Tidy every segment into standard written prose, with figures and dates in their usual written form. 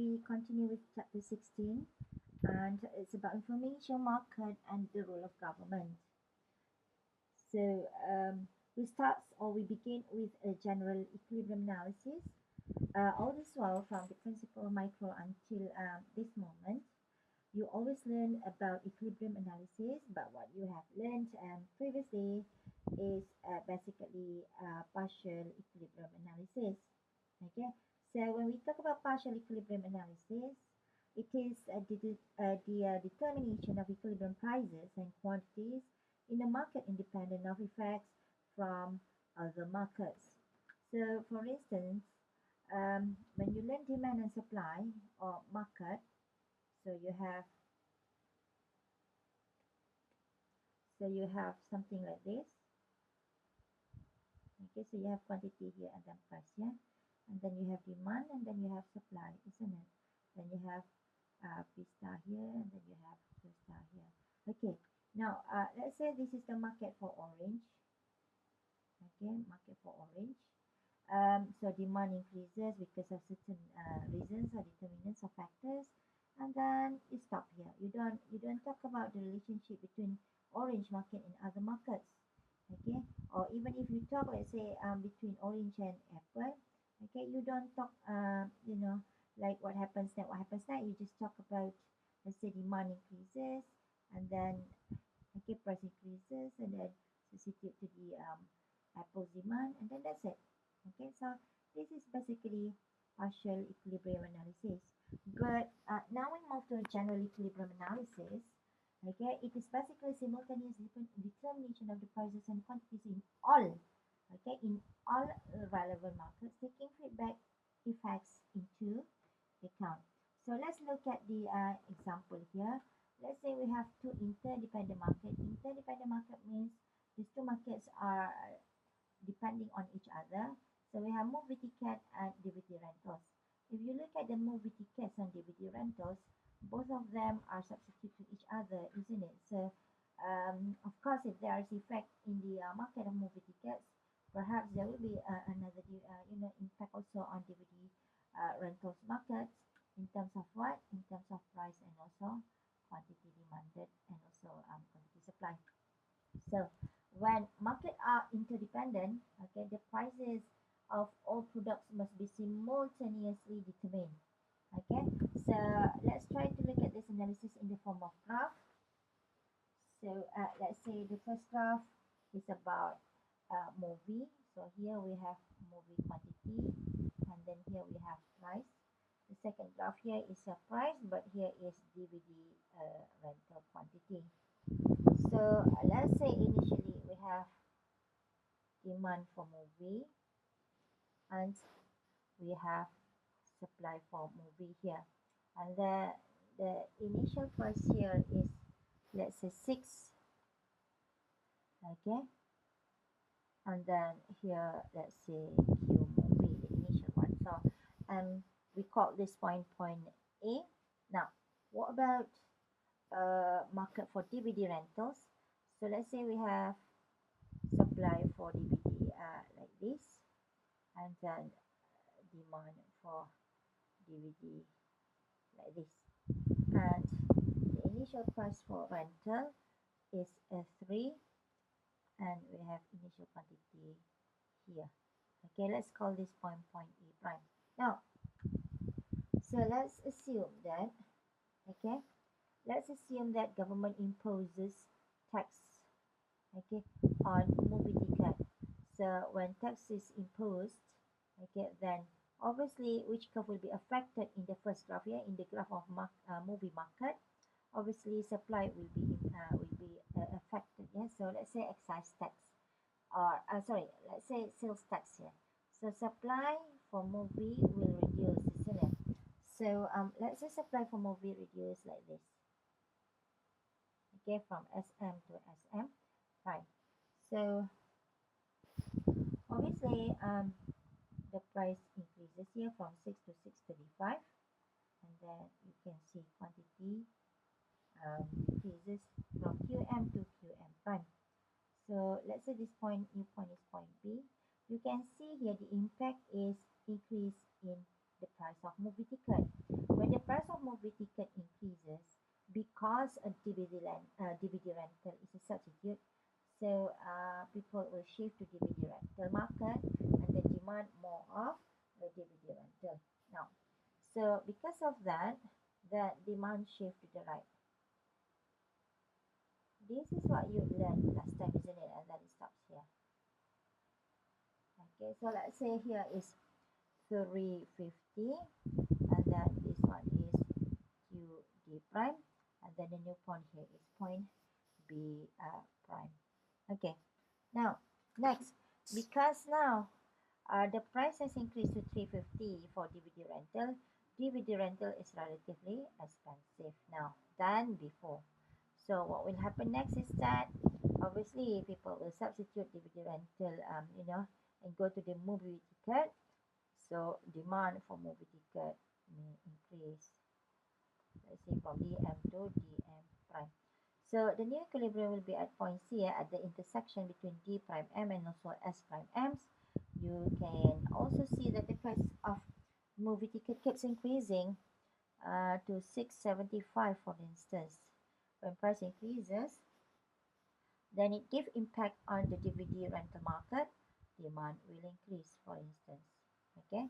we continue with chapter 16, and it's about information market and the role of government. So we begin with a general equilibrium analysis. All this while from the principle micro until this moment, you always learn about equilibrium analysis, but what you have learned previously is basically partial equilibrium analysis. Okay, so when we talk about partial equilibrium analysis, it is the determination of equilibrium prices and quantities in a market independent of effects from other markets. So, for instance, when you learn demand and supply or market, so you have something like this. Okay, so you have quantity here and then price here, and then you have demand and then you have supply, isn't it? Then you have P star here and then you have Q star here. Okay, now let's say this is the market for orange. Okay, market for orange. So demand increases because of certain reasons or determinants or factors, and then you stop here. You don't talk about the relationship between orange market and other markets. Okay, or even if you talk, let's say between orange and apple, okay, you don't talk like what happens next. You just talk about, let's say, demand increases, and then okay, price increases, and then substitute to the apple's demand, and then that's it. Okay, so this is basically partial equilibrium analysis. But now we move to general equilibrium analysis. Okay, it is basically simultaneous determination of the prices and quantities in all, relevant markets, taking feedback effects into account. So let's look at the example here. Let's say we have two interdependent markets. Interdependent market means these two markets are depending on each other. So we have movie ticket and DVD rentals. If you look at the movie tickets and DVD rentals, both of them are substitute to each other, isn't it? So of course, if there is effect in the market of movie tickets, perhaps there will be another impact also on DVD rentals markets in terms of what? In terms of price and also quantity demanded and also quantity supply. So when market are interdependent, okay, the prices of all products must be simultaneously determined. Okay, so let's try to look at this analysis in the form of graph. So let's say the first graph is about movie. So here we have movie quantity, and then here we have price. The second graph here is a price, but here is DVD rental quantity. So let's say initially we have demand for movie, and we have supply for movie here, and the initial price here is, let's say, 6. Okay, and then here let's say Q movie, the initial one. So we call this point A. Now what about market for DVD rentals? So let's say we have supply for DVD like this, and then demand for DVD like this, and the initial price for rental is 3, and we have initial quantity here. Okay, let's call this point E prime. Now, so let's assume that, okay, let's assume that government imposes tax, okay, on movie ticket. So when tax is imposed, okay, then obviously which curve will be affected in the first graph here, in the graph of movie market? Obviously supply will be affected. Yeah, so let's say excise tax, or let's say sales tax here. So supply for movie will reduce, isn't it? So let's say supply for movie reduce like this. Okay, from SM to SM, right? So obviously the price increases here from 6 to 6.35, and then you can see quantity decreases from QM to QM prime. So let's say this new point is point B. You can see here the impact is increase in the price of movie movie ticket. When the price of movie ticket increases, because a DVD rental is a substitute, so people will shift to DVD rental market and then demand more of the DVD rental. Now, so because of that, the demand shift to the right. This is what you learned last time, isn't it? And then it stops here. Okay, so let's say here is 350, and then this one is QD prime, and then the new point here is point B prime. Okay, now next, because now the price has increased to 350 for DVD rental. DVD rental is relatively expensive now than before. So what will happen next is that obviously people will substitute DVD rental, and go to the movie ticket. So demand for movie ticket may increase. Let's say from DM to DM prime. So the new equilibrium will be at point C at the intersection between D prime M and also S prime M's. You can also see that the price of movie ticket keeps increasing to 675 for instance. When price increases, then it gives impact on the DVD rental market. Demand will increase, for instance. Okay,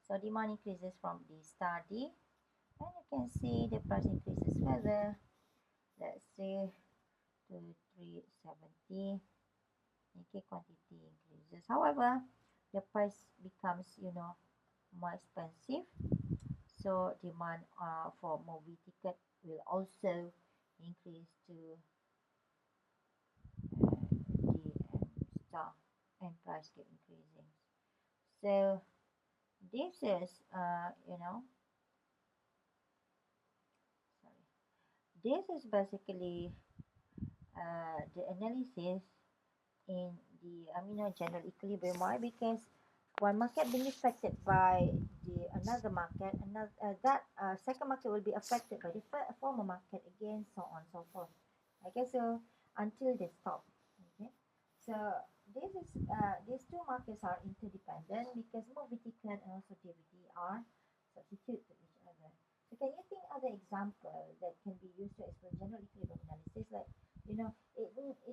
so demand increases from D star D, and you can see the price increases further. Let's say to 370. Okay, quantity increases. However, the price becomes, more expensive. So demand for movie ticket will also increase to DM star, and price keep increasing. So this is, sorry, this is basically the analysis in the general equilibrium. Why? Because one market being affected by the another market, that second market will be affected by the former market again, so on and so forth. Okay, so until they stop. Okay, so this is these two markets are interdependent because movie ticket and also DVD are substitute to each other. So can you think other example that can be used to explain general equilibrium analysis? Like, it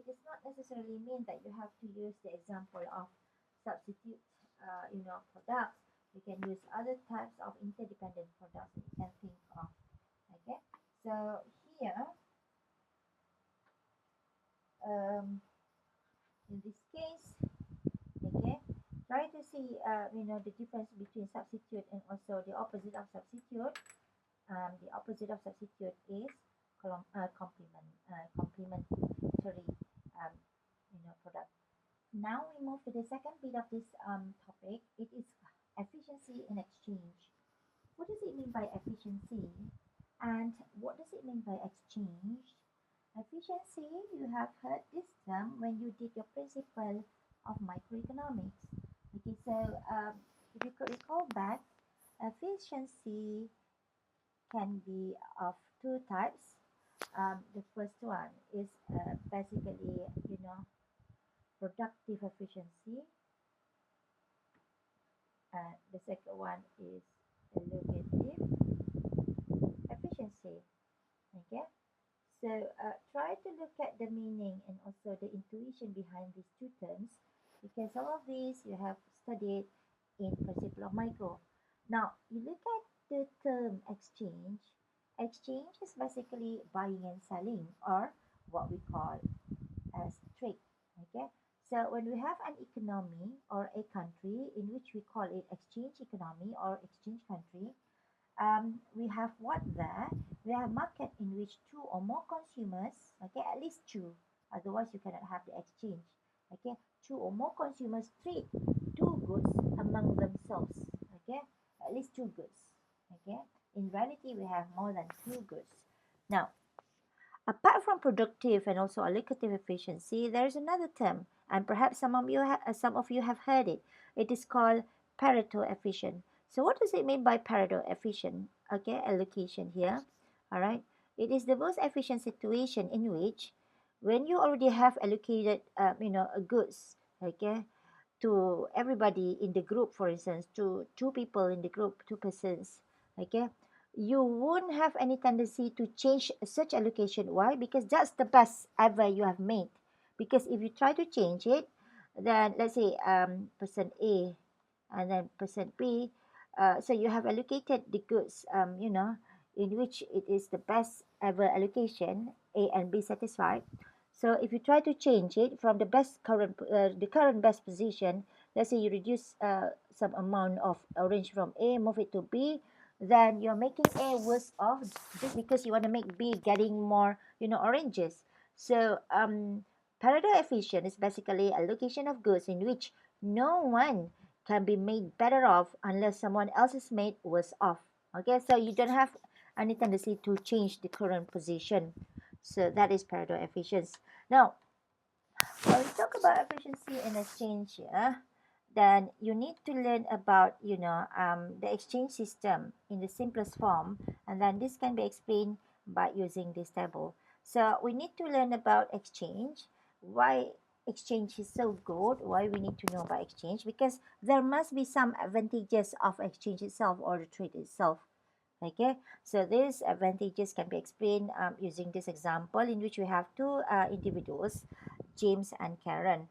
does not necessarily mean that you have to use the example of substitute, products. You can use other types of interdependent products that you can think of. Okay, so here, in this case, okay, try to see, the difference between substitute and also the opposite of substitute. The opposite of substitute is complementary, product. Now we move to the second bit of this topic. It is efficiency in exchange. What does it mean by efficiency? And what does it mean by exchange? Efficiency, you have heard this term when you did your principle of microeconomics. Okay, so if you could recall back, efficiency can be of two types. The first one is basically, productive efficiency. The second one is allocative efficiency. Okay, so try to look at the meaning and also the intuition behind these two terms, because some of these you have studied in principle of micro. Now you look at the term exchange. Exchange is basically buying and selling, or what we call as trade. Okay, so when we have an economy or a country in which we call it exchange economy or exchange country, we have what there? We have market in which two or more consumers, okay, at least two, otherwise you cannot have the exchange. Okay, two or more consumers trade two goods among themselves. Okay, at least two goods. Okay, in reality we have more than two goods. Now, apart from productive and also allocative efficiency, there is another term, and perhaps some of you have heard it. It is called Pareto efficient. So what does it mean by Pareto efficient? Okay, allocation here. All right, it is the most efficient situation in which, when you already have allocated, goods, okay, to everybody in the group, for instance, to two people in the group, two persons. Okay, you won't have any tendency to change such allocation. Why? Because that's the best ever you have made. Because if you try to change it, then let's say person A and then person B, so you have allocated the goods, in which it is the best ever allocation, A and B satisfied. So if you try to change it from the current best position, let's say you reduce some amount of orange from A, move it to B, then you're making A worse off just because you want to make B getting more, oranges. So paradox efficient is basically allocation of goods in which no one can be made better off unless someone else is made worse off. Okay, so you don't have any tendency to change the current position. So that is paradox efficiency. Now, when we talk about efficiency in exchange here, then you need to learn about, the exchange system in the simplest form, and then this can be explained by using this table. So we need to learn about exchange, why exchange is so good, why we need to know about exchange, because there must be some advantages of exchange itself or the trade itself. Okay, so these advantages can be explained using this example in which we have two individuals, James and Karen.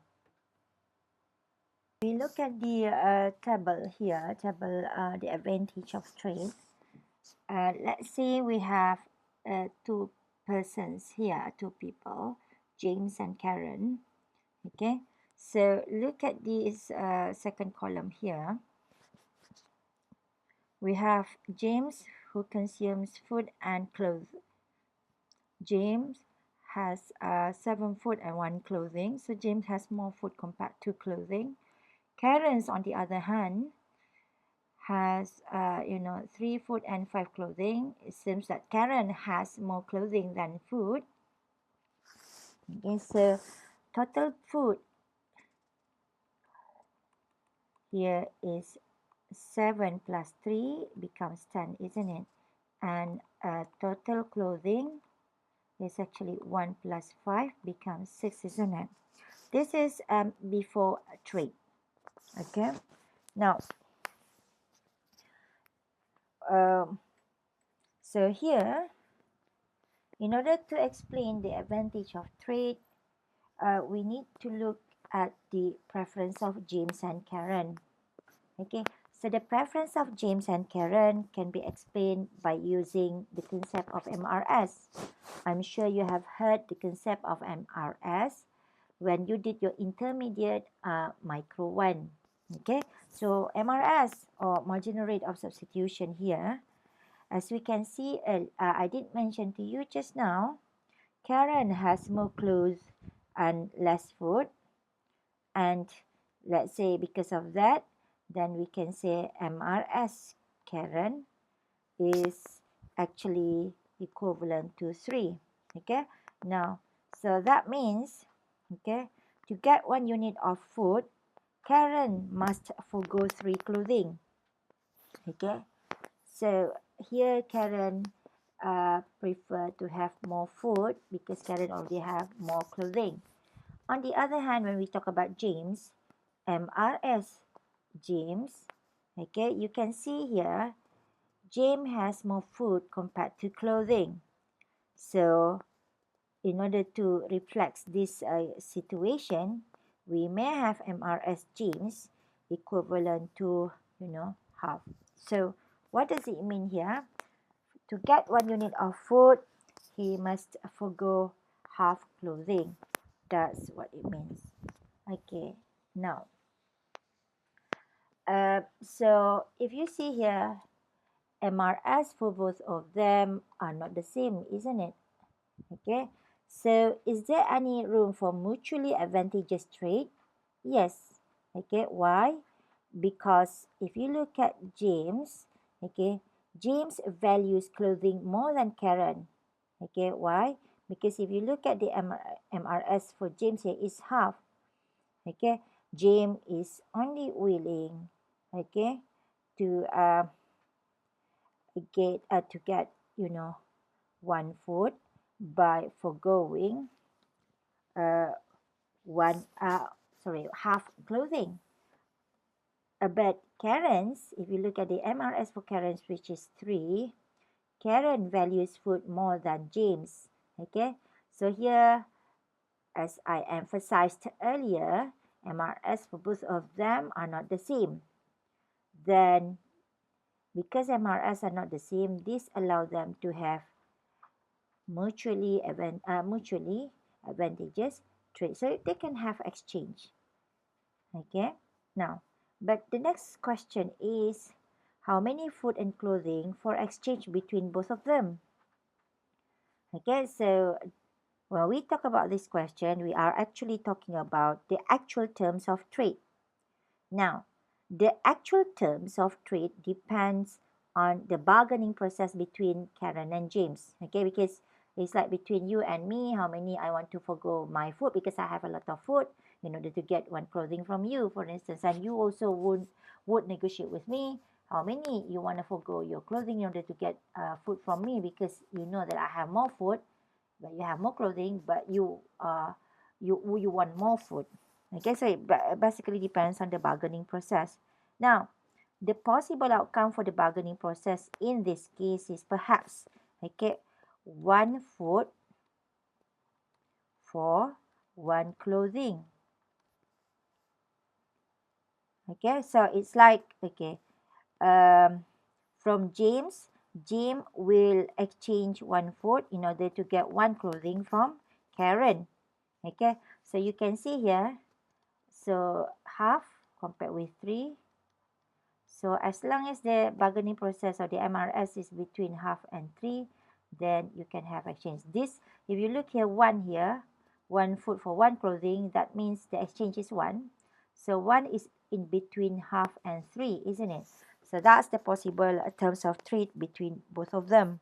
We look at the table here, the advantage of trade. Let's say we have two persons here, two people, James and Karen. Okay, so look at this second column here. We have James who consumes food and clothes. James has 7 food and 1 clothing, so James has more food compared to clothing. Karen's, on the other hand, has 3 food and 5 clothing. It seems that Karen has more clothing than food. Okay, so total food here is 7 plus 3 becomes 10, isn't it? And total clothing is actually 1 plus 5 becomes 6, isn't it? This is before trade. Okay, now so here, in order to explain the advantage of trade, we need to look at the preference of James and Karen. Okay, so the preference of James and Karen can be explained by using the concept of MRS. I'm sure you have heard the concept of MRS when you did your intermediate micro 1. Okay, so MRS, or marginal rate of substitution here, as we can see, I did mention to you just now, Karen has more clothes and less food. And let's say because of that, then we can say MRS Karen is actually equivalent to 3. Okay, now, so that means, okay, to get 1 unit of food, Karen must forgo 3 clothing. Okay, so here Karen prefer to have more food because Karen already have more clothing. On the other hand, when we talk about James, MRS James, okay, you can see here James has more food compared to clothing. So in order to reflect this situation, we may have MRS James equivalent to half. So what does it mean here? To get 1 unit of food, he must forgo half clothing. That's what it means. Okay, now, so if you see here, MRS for both of them are not the same, isn't it? Okay, so is there any room for mutually advantageous trade? Yes. Okay, why? Because if you look at James, okay, James values clothing more than Karen. Okay, why? Because if you look at the MRS for James here is half. Okay, James is only willing, okay, to get 1 food by foregoing one half clothing. but Karen's, if you look at the MRS for Karen's, which is 3, Karen values food more than James. Okay, so here, as I emphasized earlier, MRS for both of them are not the same. Then, because MRS are not the same, this allows them to have mutually advantageous trade. So they can have exchange. Okay, now, but the next question is, how many food and clothing for exchange between both of them? Okay, so when we talk about this question, we are actually talking about the actual terms of trade. Now, the actual terms of trade depends on the bargaining process between Karen and James. Okay, because it's like between you and me, how many I want to forgo my food because I have a lot of food in order to get one clothing from you, for instance, and you also would negotiate with me how many you want to forgo your clothing in order to get food from me because you know that I have more food, but you have more clothing, but you want more food. Okay, so it basically depends on the bargaining process. Now, the possible outcome for the bargaining process in this case is perhaps, okay, one food for one clothing. Okay, so it's like, okay, from James, James will exchange one food in order to get one clothing from Karen. Okay, so you can see here, so half compared with 3. So as long as the bargaining process or the MRS is between half and 3, then you can have exchange. This, if you look here, 1 here, 1 food for 1 clothing, that means the exchange is 1. So 1 is in between half and 3, isn't it? So that's the possible terms of trade between both of them.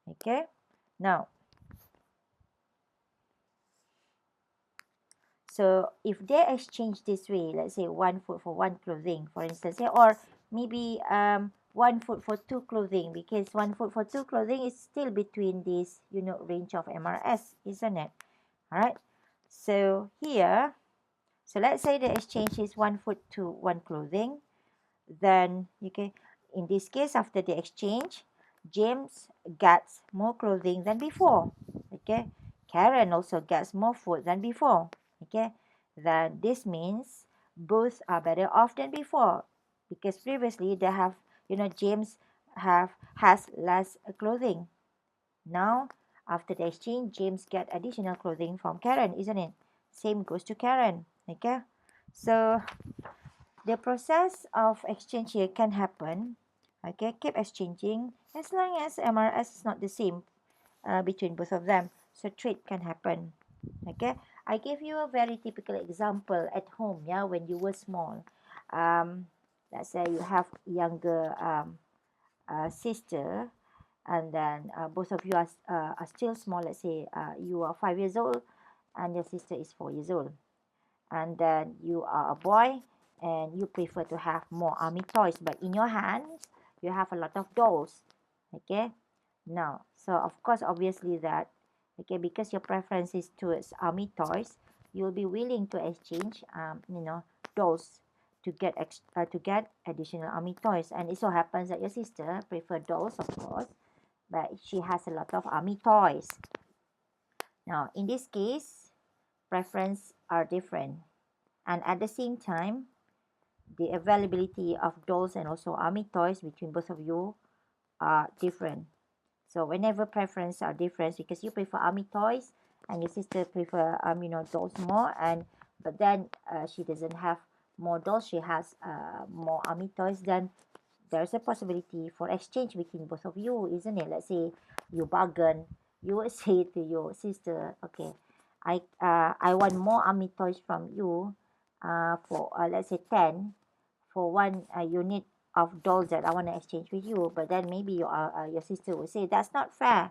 Okay, now, so if they exchange this way, let's say 1 food for 1 clothing, for instance, or maybe 1 food for 2 clothing, because 1 food for 2 clothing is still between this, range of MRS, isn't it? All right. So here, so let's say the exchange is 1 food to 1 clothing. Then, okay, in this case, after the exchange, James gets more clothing than before. Okay, Karen also gets more food than before. Okay, then this means both are better off than before, because previously they have, James has less clothing. Now, after the exchange, James get additional clothing from Karen, isn't it? Same goes to Karen. Okay, so the process of exchange here can happen. Okay, keep exchanging as long as MRS is not the same between both of them. So trade can happen. Okay, I gave you a very typical example at home. Yeah, when you were small, let's say you have younger sister, and then both of you are still small. Let's say you are 5 years old, and your sister is 4 years old, and then you are a boy and you prefer to have more army toys, but in your hands you have a lot of dolls. Okay, now, so of course, obviously that, okay, because your preference is towards army toys, you'll be willing to exchange dolls to get additional army toys. And it so happens that your sister prefer dolls, of course, but she has a lot of army toys. Now, in this case, preference are different, and at the same time, the availability of dolls and also army toys between both of you are different. So whenever preference are different, because you prefer army toys and your sister prefer dolls more, and but then she doesn't have more dolls, she has more army toys, then there's a possibility for exchange between both of you, isn't it? Let's say you bargain, you would say to your sister, okay, I want more army toys from you for let's say 10 for one unit of dolls that I want to exchange with you. But then maybe your sister will say that's not fair.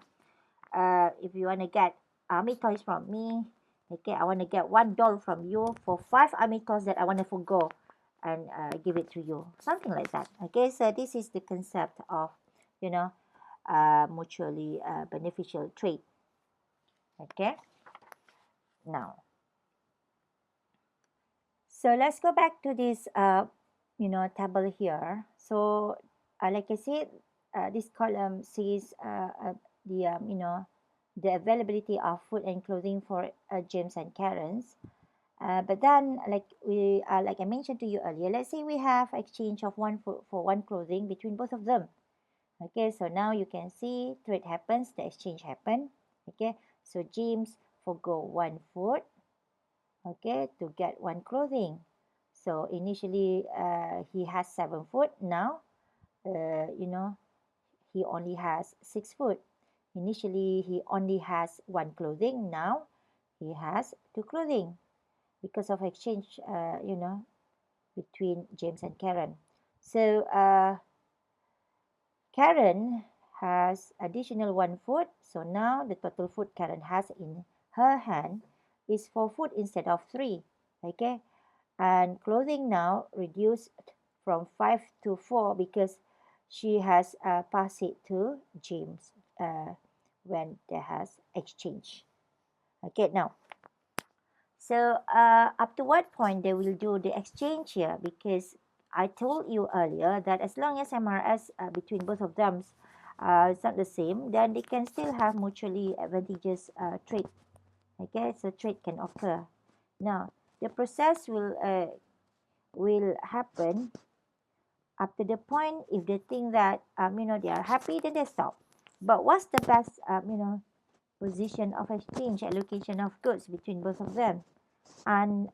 If you want to get army toys from me, okay, I want to get one doll from you for 5 army toys that I want to forgo and give it to you, something like that. Okay, so this is the concept of mutually beneficial trade. Okay, now, so let's go back to this table here. So like I said, this column says the availability of food and clothing for James and Karen's. But then, like I mentioned to you earlier, let's say we have exchange of one food for one clothing between both of them. Okay, so now you can see trade happens, the exchange happen. Okay, so James forgo one food, okay, to get one clothing. So initially, he has 7 foot. Now, he only has 6 foot. Initially, he only has one clothing. Now, he has two clothing because of exchange, between James and Karen. So, Karen has additional 1 foot. So now the total food Karen has in her hand is 4 foot instead of 3. Okay, and clothing now reduced from 5 to 4 because she has passed it to James when there has exchange. Okay, now, so up to what point they will do the exchange here? Because I told you earlier that as long as MRS between both of them is not the same, then they can still have mutually advantageous trade. Okay, so trade can occur. Now, the process will happen up to the point if they think that they are happy, then they stop. But what's the best position of exchange allocation of goods between both of them? And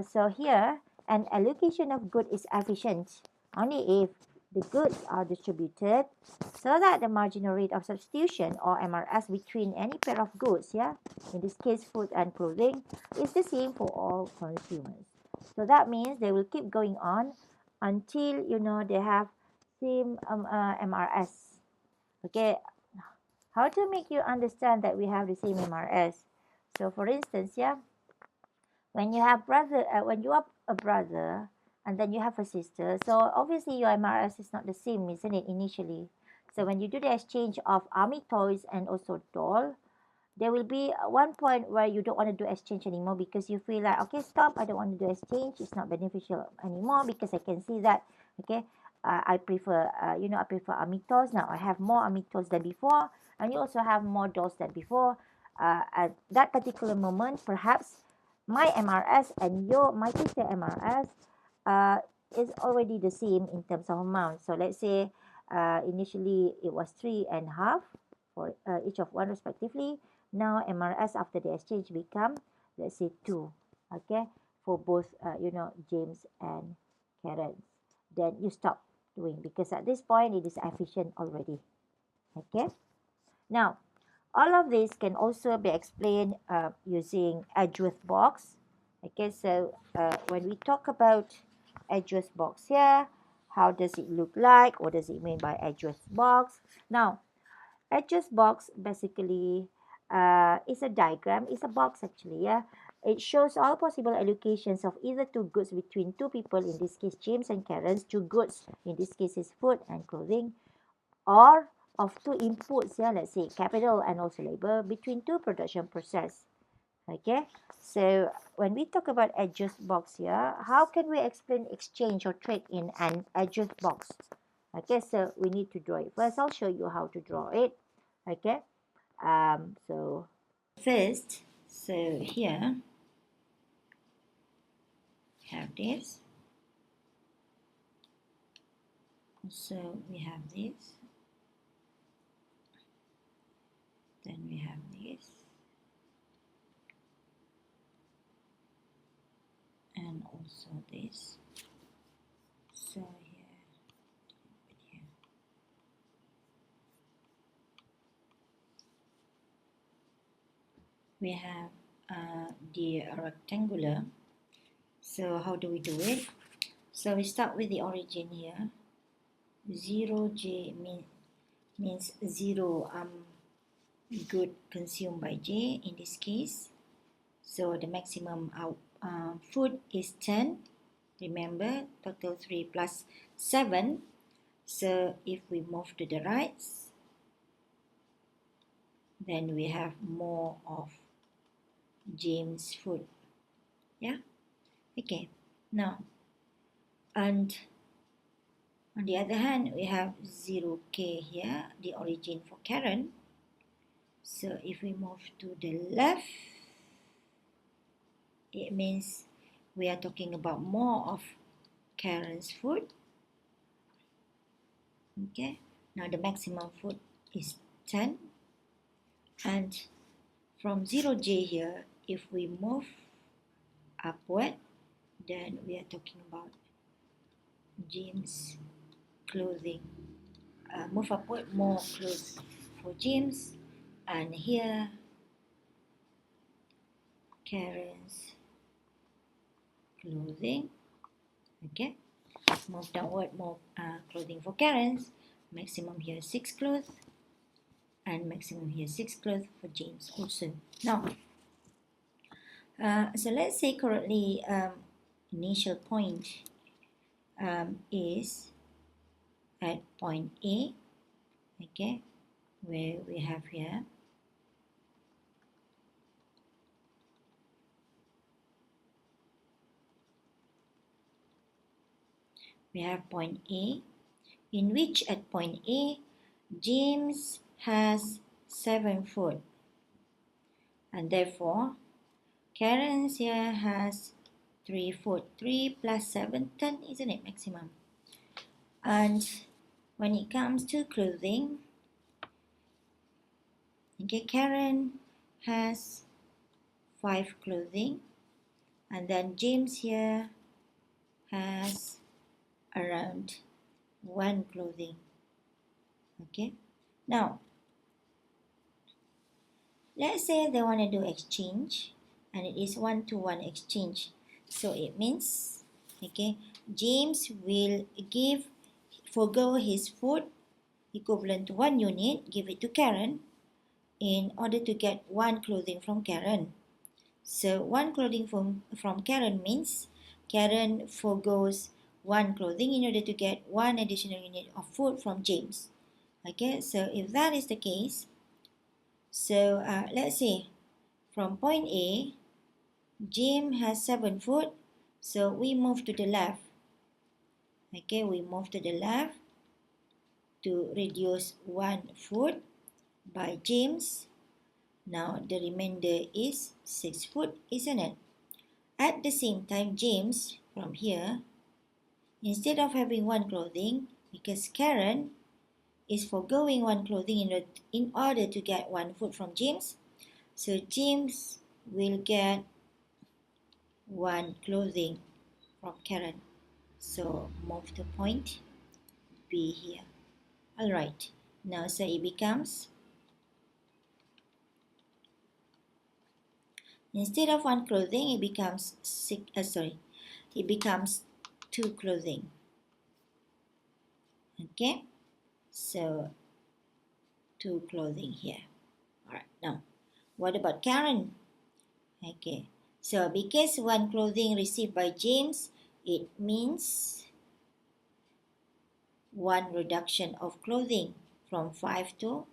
so here, an allocation of good is efficient only if the goods are distributed so that the marginal rate of substitution or MRS between any pair of goods, in this case food and clothing, is the same for all consumers. So that means they will keep going on until they have same MRS. Okay, how to make you understand that we have the same MRS? So for instance, when you have when you are a brother and then you have a sister, so obviously your MRS is not the same, isn't it, initially? So when you do the exchange of army toys and also doll, there will be one point where you don't want to do exchange anymore because you feel like, okay, stop, I don't want to do exchange, it's not beneficial anymore because I can see that, okay, I prefer I prefer army toys now. I have more army toys than before, and you also have more dolls than before. At that particular moment, perhaps my MRS and my sister MRS uh, is already the same in terms of amount. So let's say initially it was 3.5 for each of one respectively. Now MRS after the exchange become, let's say, 2, okay, for both James and Karen. Then you stop doing because at this point it is efficient already. Okay, now all of this can also be explained using Edgeworth box. Okay, so when we talk about Edgeworth box here, how does it look like? What does it mean by Edgeworth box? Now, Edgeworth box basically is a diagram, it's a box actually, It shows all possible allocations of either two goods between two people, in this case James and Karen's, two goods, in this case is food and clothing, or of two inputs, let's say capital and also labor, between two production process. Okay, so when we talk about Edgeworth box here, how can we explain exchange or trade in an Edgeworth box? Okay, so we need to draw it. First, I'll show you how to draw it. Okay, so first, so here have this. So we have this. Then we have this. And also this. So here. We have the rectangular. So how do we do it? So we start with the origin here. 0j means 0 good consumed by j in this case. So the maximum food is 10. Remember, total 3 plus 7. So if we move to the right, then we have more of James food. Yeah. Okay. Now, and On the other hand, we have 0k here, the origin for Karen. So if we move to the left, it means we are talking about more of Karen's food. Okay, now the maximum food is 10. And from 0j here, if we move upward, then we are talking about James clothing. Move upward, more clothes for James. And here, Karen's clothing. Okay, move downward, more clothing for Karen's. Maximum here 6 clothes, and maximum here 6 clothes for James also. Now, so let's say currently initial point is at point A, okay, where we have here point A, in which at point A, James has 7 food, and therefore Karen's here has 3 food. 3 plus 7, 10, isn't it, maximum? And when it comes to clothing, okay, Karen has 5 clothing, and then James here has around 1 clothing. Okay, now let's say they want to do exchange, and it is 1-to-1 exchange. So it means, okay, James will forgo his food equivalent to 1 unit, give it to Karen in order to get 1 clothing from Karen. So 1 clothing from Karen means Karen forgoes 1 clothing in order to get 1 additional unit of food from James. Okay, so if that is the case, so let's say from point A, James has 7 food, so we move to the left. Okay, we move to the left to reduce 1 food by James. Now the remainder is 6 food, isn't it? At the same time, James, from here, instead of having 1 clothing, because Karen is foregoing 1 clothing in order to get 1 food from James, so James will get 1 clothing from Karen. So move to point B here. Alright, now so it becomes, instead of 1 clothing, it becomes it becomes 2 clothing. Okay, so 2 clothing here. Alright, now what about Karen? Okay, so because 1 clothing received by James, it means 1 reduction of clothing from 5 to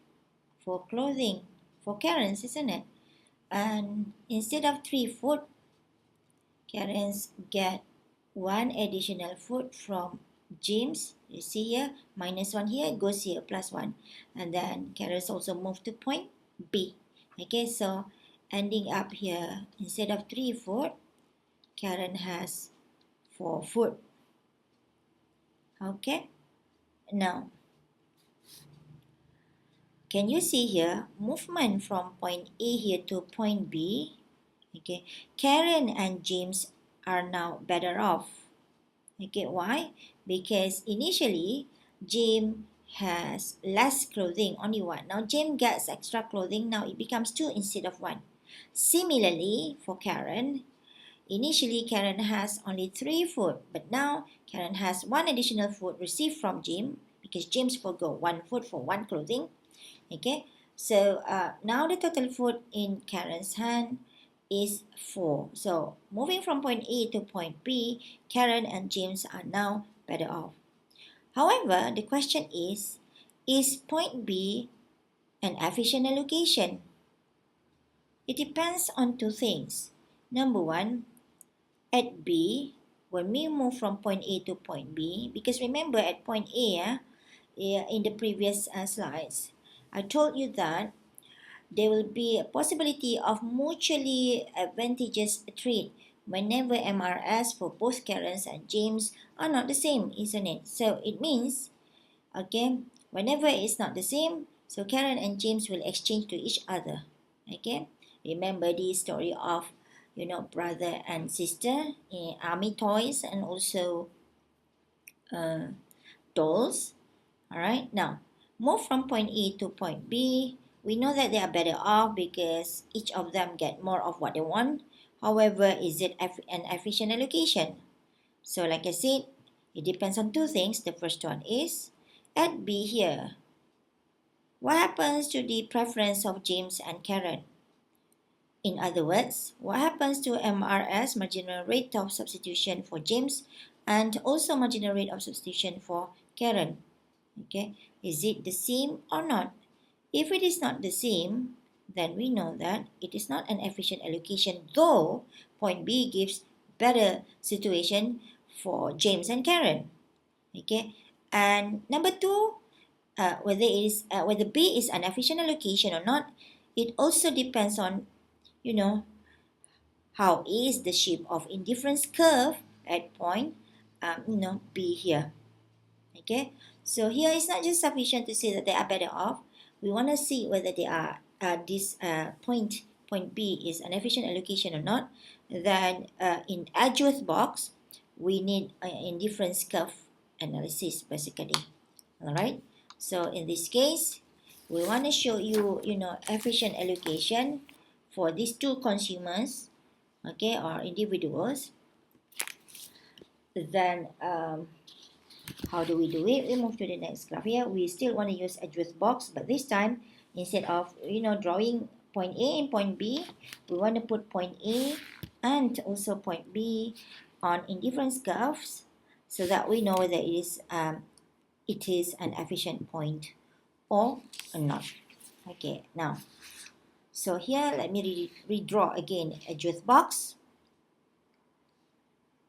4 clothing for Karen's, isn't it? And instead of 3 food, Karen's get 1 additional food from James. You see here, minus 1 here, goes here, plus 1. And then Karen's also move to point B. Okay, so ending up here, instead of 3 food, Karen has 4 food. Okay, now, can you see here, movement from point A here to point B? Okay, Karen and James are now better off. Okay, why? Because initially, James has less clothing, only 1. Now, James gets extra clothing. Now, it becomes 2 instead of 1. Similarly, for Karen, initially, Karen has only 3 food. But now, Karen has 1 additional food received from James because James forgo 1 food for 1 clothing. Okay, so now the total food in Karen's hand is 4. So moving from point A to point B, Karen and James are now better off. However, the question is point B an efficient allocation? It depends on 2 things. Number 1, at B, when we move from point A to point B, because remember at point A, in the previous slides, I told you that there will be a possibility of mutually advantageous trade whenever MRS for both Karens and James are not the same, isn't it? So it means, okay, whenever it's not the same, so Karen and James will exchange to each other. Okay, remember the story of, brother and sister in army toys and also dolls. All right, now move from point A to point B. We know that they are better off because each of them get more of what they want. However, is it an efficient allocation? So like I said, it depends on two things. The first one is at B here. What happens to the preference of James and Karen? In other words, what happens to MRS, marginal rate of substitution for James, and also marginal rate of substitution for Karen? Okay, is it the same or not? If it is not the same, then we know that it is not an efficient allocation, though point B gives better situation for James and Karen. Okay, and number two, whether B is an efficient allocation or not, it also depends on, you know, how is the shape of indifference curve at point, B here. Okay, so here it's not just sufficient to say that they are better off. We want to see whether they are this point B is an efficient allocation or not. Then in Edgeworth box, we need an indifference curve analysis basically. All right. So in this case, we want to show you, efficient allocation for these two consumers, okay, or individuals. Then how do we do it? We move to the next graph here. We still want to use Edgeworth box, but this time instead of drawing point A and point B, we want to put point A and also point B on indifference curves so that we know whether it is an efficient point or not. Okay, now, so here let me redraw again Edgeworth box.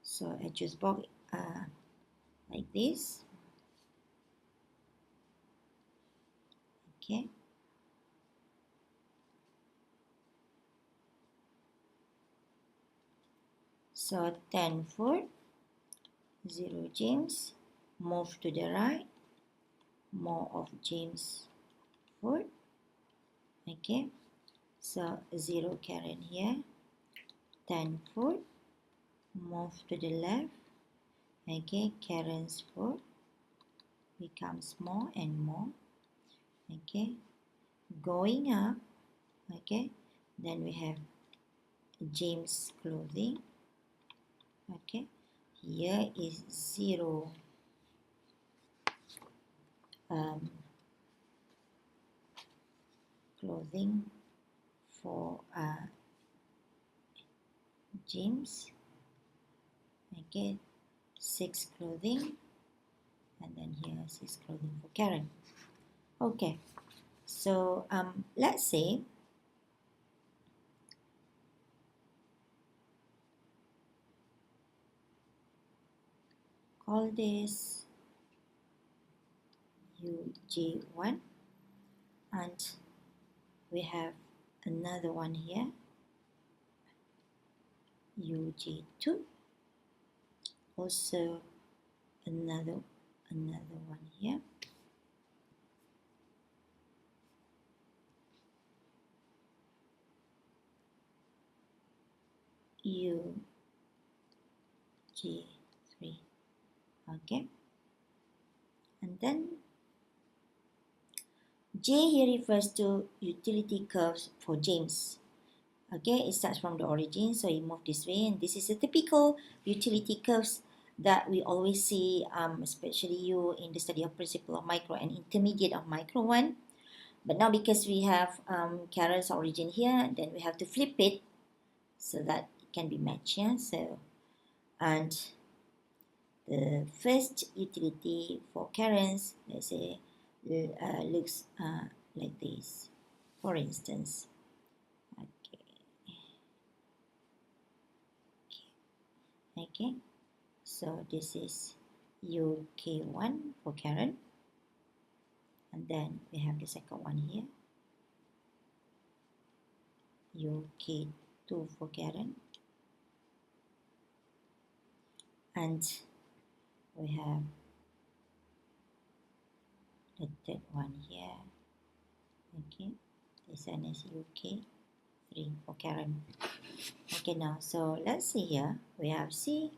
So Edgeworth box like this. Okay. So 10 foot, 0 James, move to the right, more of James foot. Okay, so 0 Karen here, 10 foot, move to the left. Okay, Karen's foot becomes more and more. Okay, going up. Okay, then we have James clothing. Okay, here is 0 clothing for James. Okay, 6 clothing, and then here 6 clothing for Karen. Okay, so let's say call this UJ1, and we have another one here, UJ2, also another one here, UJ3. Okay, and then J here refers to utility curves for James. Okay, it starts from the origin, so you move this way, and this is a typical utility curves that we always see, especially you in the study of principle of micro and intermediate of micro 1. But now because we have Karen's origin here, then we have to flip it so that it can be matched. Yeah? So, and the first utility for Karen's, let's say, looks like this, for instance. Okay. So this is UK1 for Karen. And then we have the second one here. UK2 for Karen. And we have the third one here. Okay, this one is UK3 for Karen. Okay, now, so let's see here. We have C,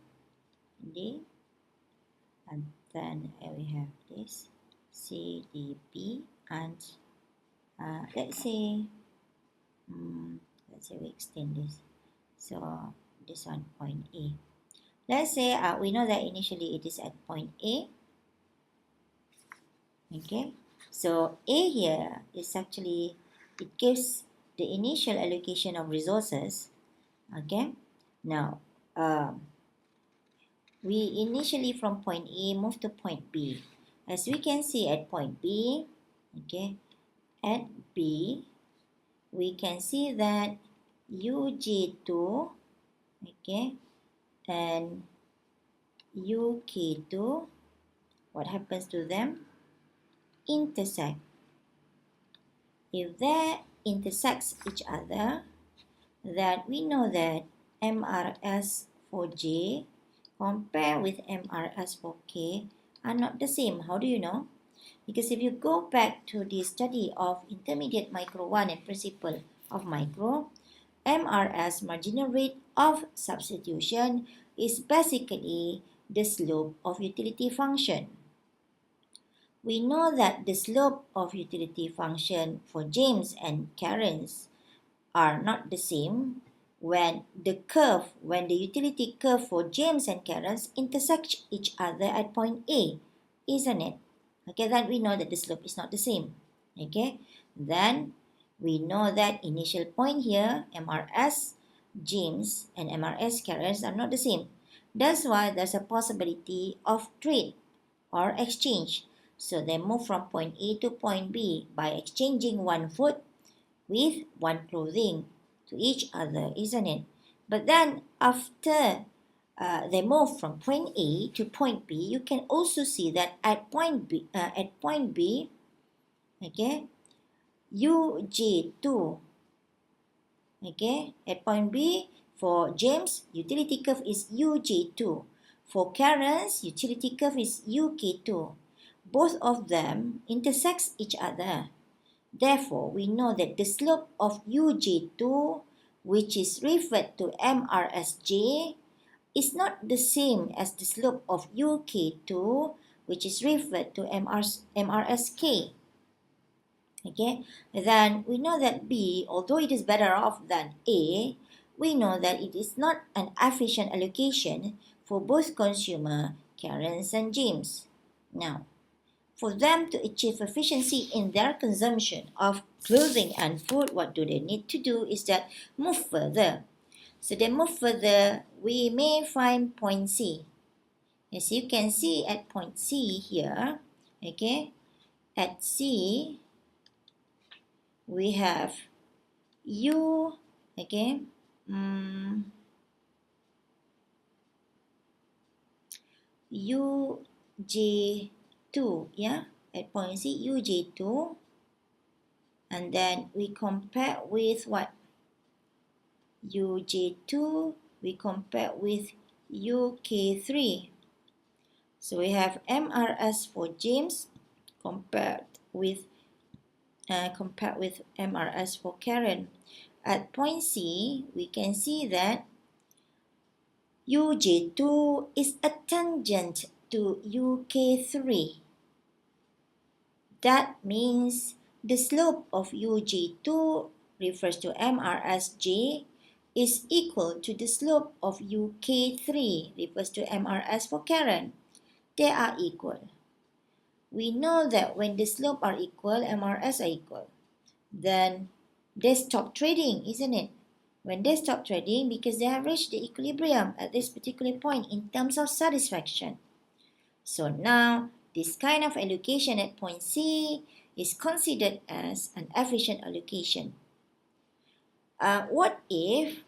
D, and then we have this C, D, B, and let's say we extend this. So this one, point A. Let's say we know that initially it is at point A. Okay, so A here is actually, it gives the initial allocation of resources. Okay, now we initially from point A move to point B. As we can see at point B, okay, at B, we can see that UG2, okay, and UK2, what happens to them? Intersect. If they intersects each other, that we know that MRS for J compared with MRS for K are not the same. How do you know? Because if you go back to the study of intermediate micro 1 and principle of micro, MRS, marginal rate of substitution, is basically the slope of utility function. We know that the slope of utility function for James and Karen's are not the same when the utility curve for James and Karen's intersect each other at point A, isn't it? Okay, then we know that the slope is not the same. Okay, then we know that initial point here, MRS James and MRS Karen's are not the same. That's why there's a possibility of trade or exchange. So they move from point A to point B by exchanging one food with one clothing to each other, isn't it? But then after they move from point A to point B, you can also see that at point B, okay, UJ2, okay, at point B for James, utility curve is UJ2. For Karen's, utility curve is UK2. Both of them intersect each other. Therefore, we know that the slope of UJ2, which is referred to MRSJ, is not the same as the slope of UK2, which is referred to MRSK. Okay, then we know that B, although it is better off than A, we know that it is not an efficient allocation for both consumer, Karen's and James. Now, for them to achieve efficiency in their consumption of clothing and food, what do they need to do is that move further. So they move further, we may find point C. As you can see at point C here, okay, at C, we have U, okay, UJ2, yeah, at point C, UJ2, and then we compare with what? UJ2, we compare with UK3. So we have MRS for James compared with MRS for Karen. At point C, we can see that UJ2 is a tangent to UK3. That means the slope of UJ2 refers to MRSJ is equal to the slope of UK3 refers to MRS for Karen. They are equal. We know that when the slope are equal, MRS are equal. Then they stop trading, isn't it? When they stop trading, because they have reached the equilibrium at this particular point in terms of satisfaction. So now, this kind of allocation at point C is considered as an efficient allocation. What if,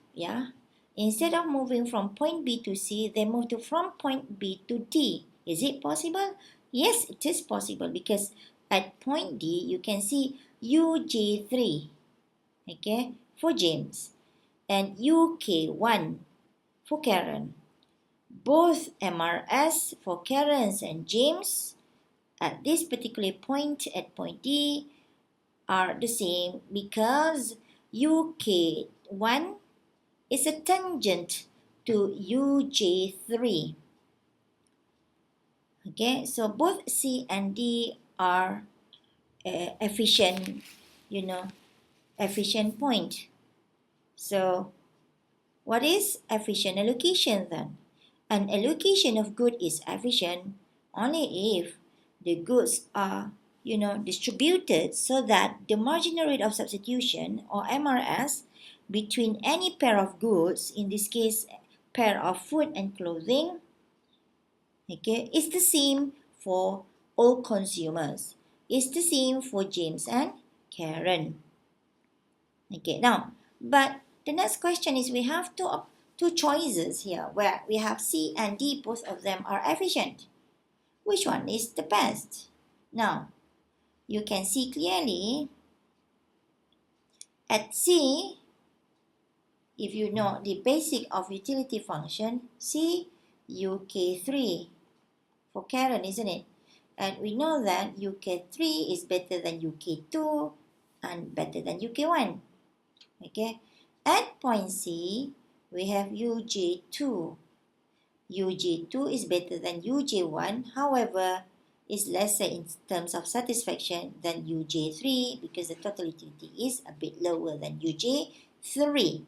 Instead of moving from point B to C, they move from point B to D. Is it possible? Yes, it is possible because at point D, you can see UJ3, okay, for James, and UK1 for Karen. Both MRS for Karen and James at this particular point at point D are the same because UK1 is a tangent to UJ3. Okay, so both C and D are efficient, efficient point. So what is efficient allocation then? An allocation of good is efficient only if the goods are, distributed so that the marginal rate of substitution or MRS between any pair of goods, in this case, pair of food and clothing, okay, is the same for all consumers. It's the same for James and Karen. Okay, now, but the next question is we have two choices here where we have C and D, both of them are efficient. Which one is the best? Now, you can see clearly at C, if you know the basic of utility function, C UK3 for Karen, isn't it? And we know that UK3 is better than UK2 and better than UK1. Okay, at point C, we have UJ2. UJ2 is better than UJ1, however, is lesser in terms of satisfaction than UJ3 because the total utility is a bit lower than UJ3.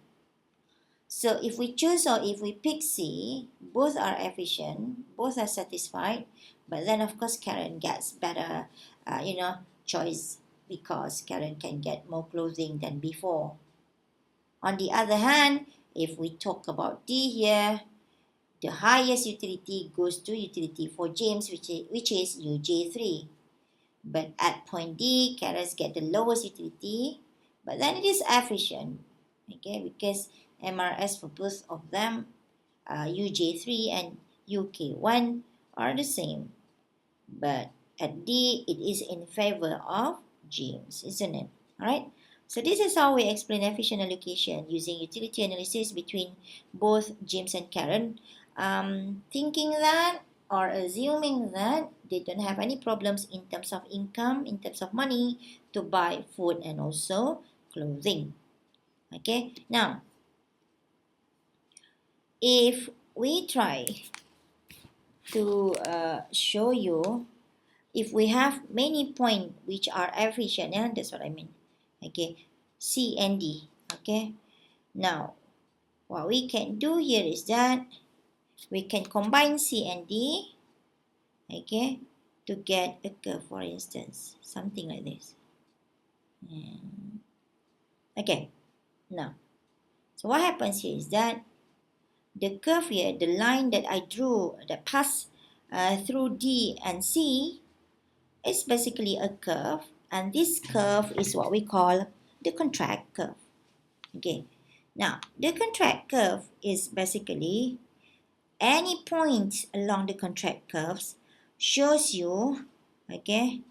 So if we choose or if we pick C, both are efficient, both are satisfied, but then of course Karen gets better, choice because Karen can get more clothing than before. On the other hand, if we talk about D here, the highest utility goes to utility for James, which is UJ3. But at point D, carrots get the lowest utility, but then it is efficient, okay, because MRS for both of them, UJ3 and UK1 are the same. But at D, it is in favor of James, isn't it? All right. So this is how we explain efficient allocation using utility analysis between both James and Karen, thinking that or assuming that they don't have any problems in terms of income, in terms of money to buy food and also clothing. Okay, now if we try to show you if we have many points which are efficient, yeah, that's what I mean. Okay, C and D. Okay, now what we can do here is that we can combine C and D, okay, to get a curve, for instance, something like this. Okay, now, so what happens here is that the curve here, the line that I drew that passed through D and C, is basically a curve, and this curve is what we call the contract curve. Okay, now the contract curve is basically any point along the contract curves shows you, okay,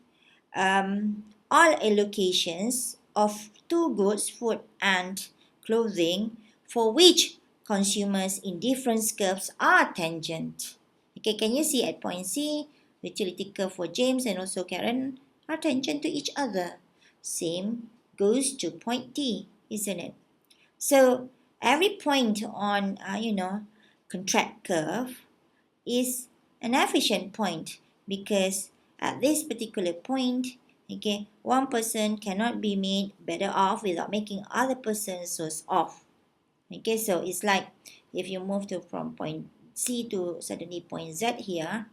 all allocations of two goods, food and clothing, for which consumers in different curves are tangent. Okay, can you see at point C, utility curve for James and also Karen are tangent to each other. Same goes to point D, isn't it? So every point on, contract curve is an efficient point because at this particular point, okay, one person cannot be made better off without making other persons worse off. Okay, so it's like if you move from point C to suddenly point Z here,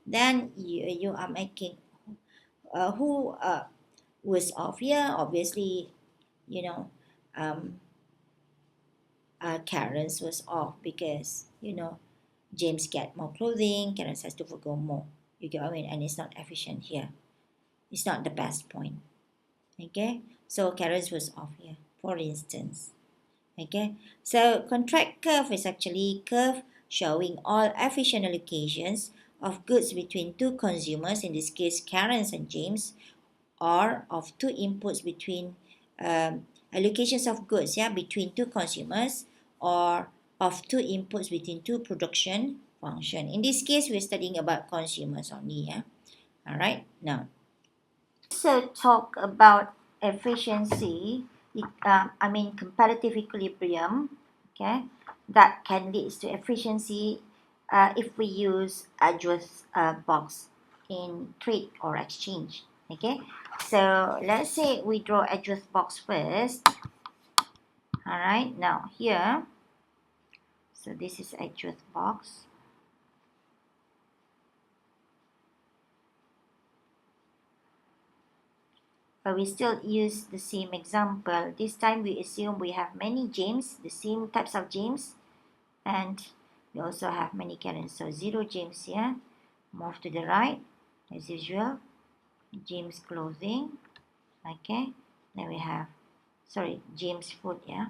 then you are making who worse off here. Obviously, you know, Karen's was off because James get more clothing, Karen has to forgo more. You get what I mean? And it's not efficient here. It's not the best point. Okay? So Karen's was off here, for instance. Okay, so contract curve is actually curve showing all efficient allocations of goods between two consumers, in this case Karen and James, or of two inputs between allocations of goods, yeah, between two consumers, or of two inputs between two production function. In this case, we're studying about consumers only, yeah. All right, now so talk about efficiency, comparative equilibrium, okay, that can lead to efficiency if we use address box in trade or exchange. Okay, so let's say we draw address box first. All right, now here, so this is address box. But we still use the same example. This time we assume we have many James, the same types of James, and we also have many Karens. So 0 James here. Move to the right as usual. James clothing. Okay. Then we have, sorry, James food, yeah.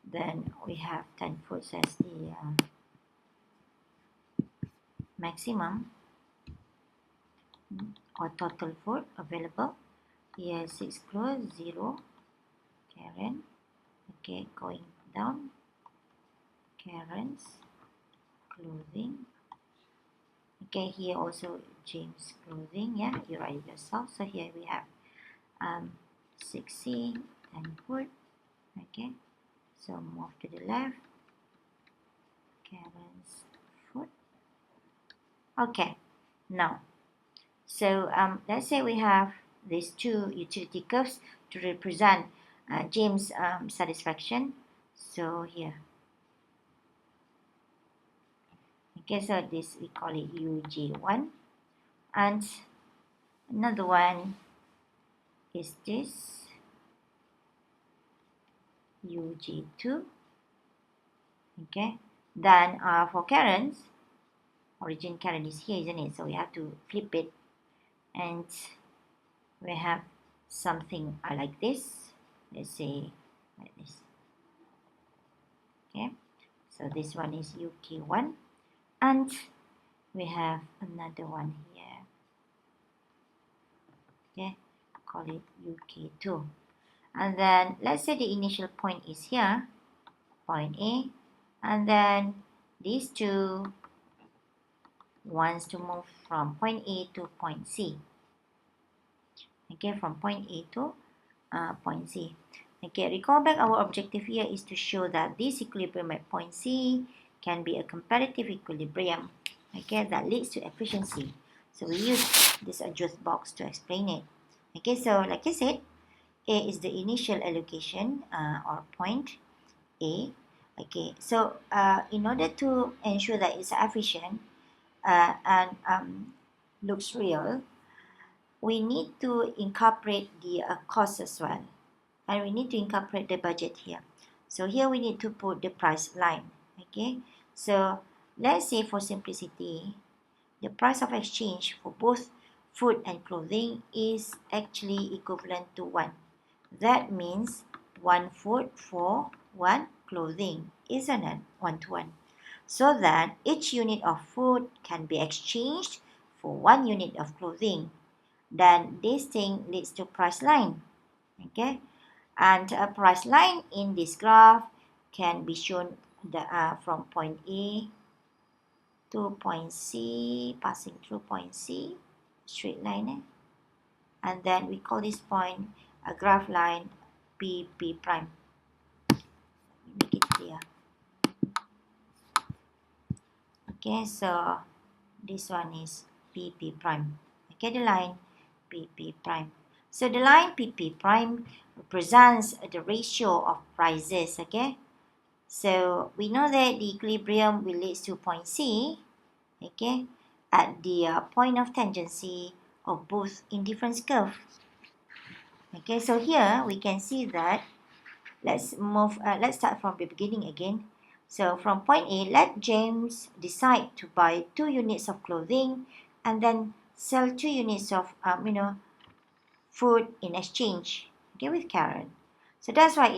Then we have 10 foods as the maximum or total food available. Here 6 clothes, 0 Karen. Okay, going down. Karen's clothing. Okay, here also James clothing, yeah, you write it yourself. So here we have 6C and food. Okay, so move to the left. Karen's food. Okay, now, so let's say we have these two utility curves to represent James' satisfaction. So here, okay, so this we call it UJ1, and another one is this UG2. Okay, then for Karen's, origin Karen is here, isn't it? So we have to flip it, and we have something like this. Let's say like this. Okay, so this one is UK1, and we have another one here. Okay, call it UK2. And then let's say the initial point is here, point A, and then these two wants to move from point A to point C. Okay, from point A to point C. Okay, recall back our objective here is to show that this equilibrium at point C can be a comparative equilibrium, okay, that leads to efficiency. So we use this address box to explain it. Okay, so like I said, A is the initial allocation or point A. Okay, so in order to ensure that it's efficient and looks real, we need to incorporate the cost as well, and we need to incorporate the budget here. So here we need to put the price line. Okay, so let's say for simplicity, the price of exchange for both food and clothing is actually equivalent to 1. That means 1 food for 1 clothing, isn't it? 1 to 1. So that each unit of food can be exchanged for 1 unit of clothing. Then this thing leads to price line. Okay, and a price line in this graph can be shown from point A to point C, passing through point C, straight line, and then we call this point a graph line PP prime. Make it clear. Okay, so this one is PP prime. Okay, the line PP prime. So the line PP prime represents the ratio of prices. Okay, so we know that the equilibrium will lead to point C. Okay, at the point of tangency of both indifference curve. Okay, so here we can see that let's start from the beginning again. So from point A, let James decide to buy 2 units of clothing and then sell 2 units of food in exchange, okay, with Karen. So that's why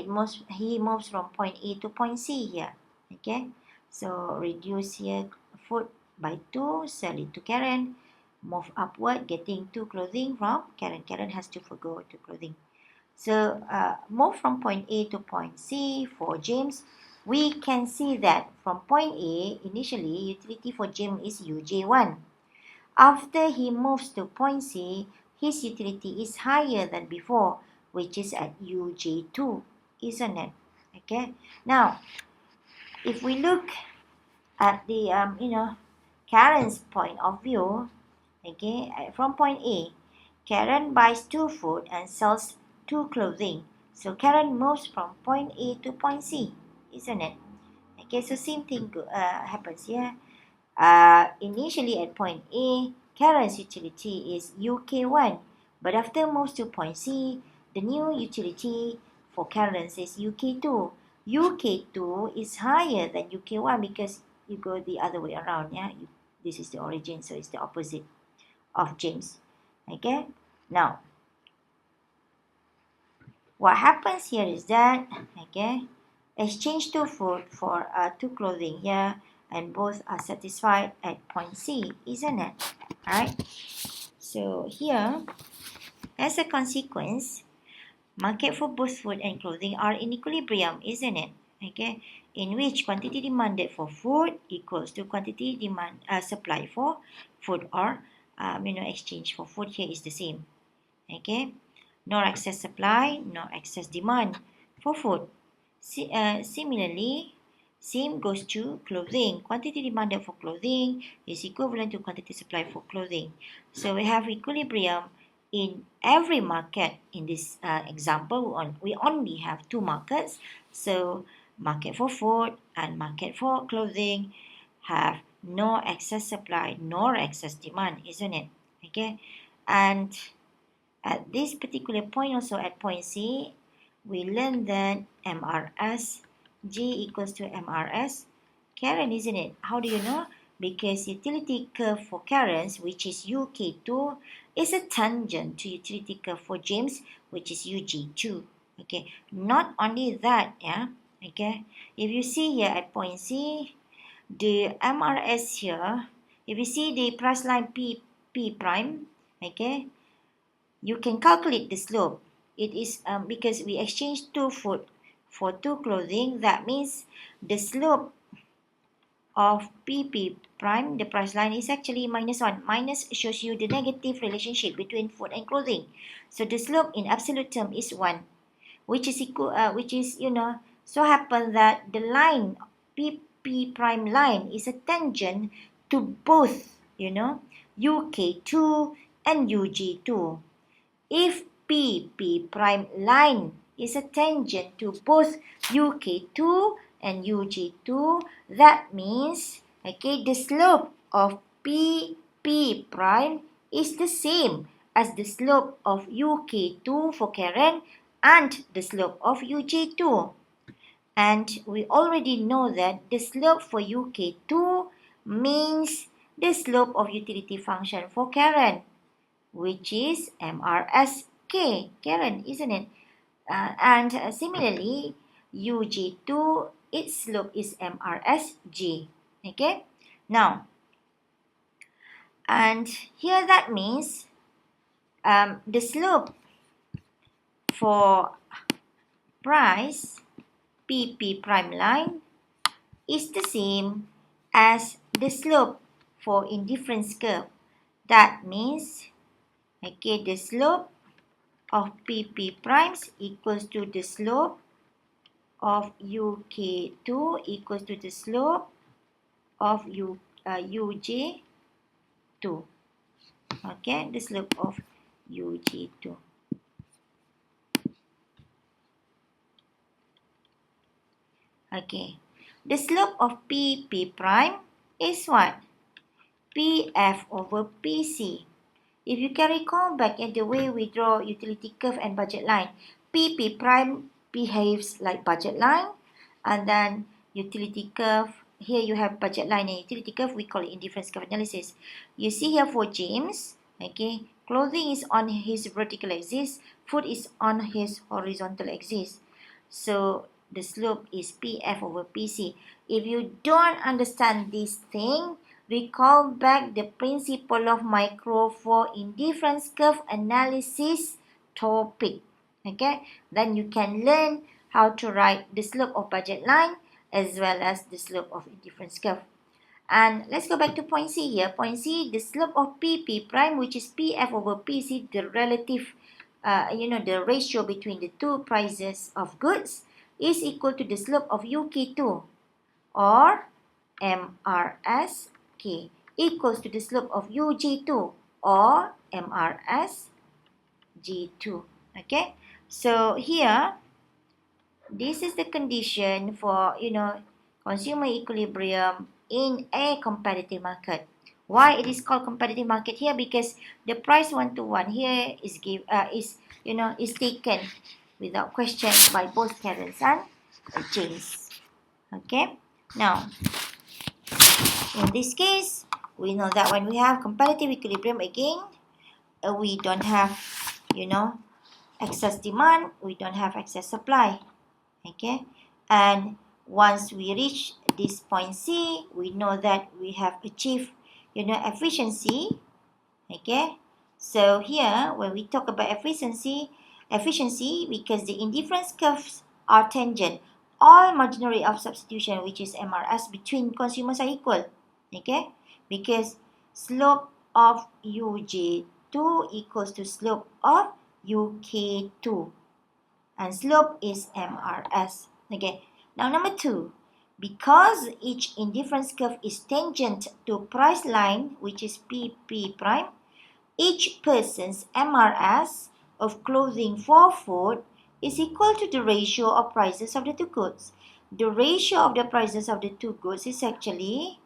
he moves from point A to point C here. Okay, so reduce here food by 2, sell it to Karen, move upward, getting 2 clothing from Karen. Karen has to forgo 2 clothing. So move from point A to point C for James. We can see that from point A, initially utility for James is UJ1. After he moves to point C, his utility is higher than before, which is at UJ2, isn't it? Okay. Now, if we look at the Karen's point of view, okay, from point A, Karen buys 2 food and sells 2 clothing. So Karen moves from point A to point C, isn't it? Okay, so same thing happens here. Initially at point A, Karen's utility is UK1, but after moves to point C, the new utility for Karen's is UK2. UK2 is higher than UK1 because you go the other way around. Yeah, this is the origin, so it's the opposite of James. Okay, now what happens here is that, okay, exchange 2 food for 2 clothing here, and both are satisfied at point C, isn't it? Alright, so here, as a consequence, market for both food and clothing are in equilibrium, isn't it? Okay, in which quantity demanded for food equals to quantity supply for food, or exchange for food here is the same. Okay, nor excess supply nor excess demand for food. Similarly, same goes to clothing. Quantity demanded for clothing is equivalent to quantity supply for clothing. So we have equilibrium in every market. In this example, we only have 2 markets. So market for food and market for clothing have no excess supply nor excess demand, isn't it? Okay, and at this particular point, also at point C, we learned that MRS G equals to MRS Karen, isn't it? How do you know? Because utility curve for Karen's, which is UK2, is a tangent to utility curve for James, which is UG2. Okay, not only that, yeah. Okay, if you see here at point C, the MRS here, if you see the price line P prime, okay, you can calculate the slope. It is because we exchange 2 food for 2 clothing. That means the slope of PP prime, the price line, is actually -1. Minus shows you the negative relationship between food and clothing. So the slope in absolute term is 1, which is equal, so happen that the line PP prime line is a tangent to both, UK2 and UG2. If PP prime line is a tangent to both UK2 and UG2, that means, okay, the slope of PP prime is the same as the slope of UK2 for Karen and the slope of UG2. And we already know that the slope for UK2 means the slope of utility function for Karen, which is MRSK, Karen, isn't it? And similarly, UG2, its slope is MRSG. Okay? Now, and here that means the slope for price PP prime line is the same as the slope for indifference curve. That means, okay, the slope of PP primes equals to the slope of UK2 equals to the slope of UJ2. Okay, the slope of UJ2. Okay, the slope of PP prime is what? PF over PC. If you can recall back in the way we draw utility curve and budget line, PP prime behaves like budget line, and then utility curve, here you have budget line and utility curve, we call it indifference curve analysis. You see here for James, okay, clothing is on his vertical axis, food is on his horizontal axis. So the slope is PF over PC. If you don't understand this thing, recall back the principle of micro for indifference curve analysis topic. Okay, then you can learn how to write the slope of budget line as well as the slope of indifference curve. And let's go back to point C here. Point C, the slope of PP prime, which is PF over PC, the relative, the ratio between the two prices of goods, is equal to the slope of UK2 or MRSK equals to the slope of UG2 or MRSG2. Okay, so here this is the condition for, consumer equilibrium in a competitive market. Why it is called competitive market here? Because the price 1-to-1 here is taken without question by both Karens and James. Okay. Now, in this case, we know that when we have competitive equilibrium again, we don't have, excess demand. We don't have excess supply. Okay, and once we reach this point C, we know that we have achieved, efficiency. Okay, so here when we talk about efficiency, because the indifference curves are tangent, all marginal rate of substitution, which is MRS, between consumers are equal. Okay, because slope of UJ2 equals to slope of UK2. And slope is MRS. Okay. Now number 2, because each indifference curve is tangent to price line, which is PP prime, each person's MRS of clothing for food is equal to the ratio of prices of the two goods. The ratio of the prices of the two goods is actually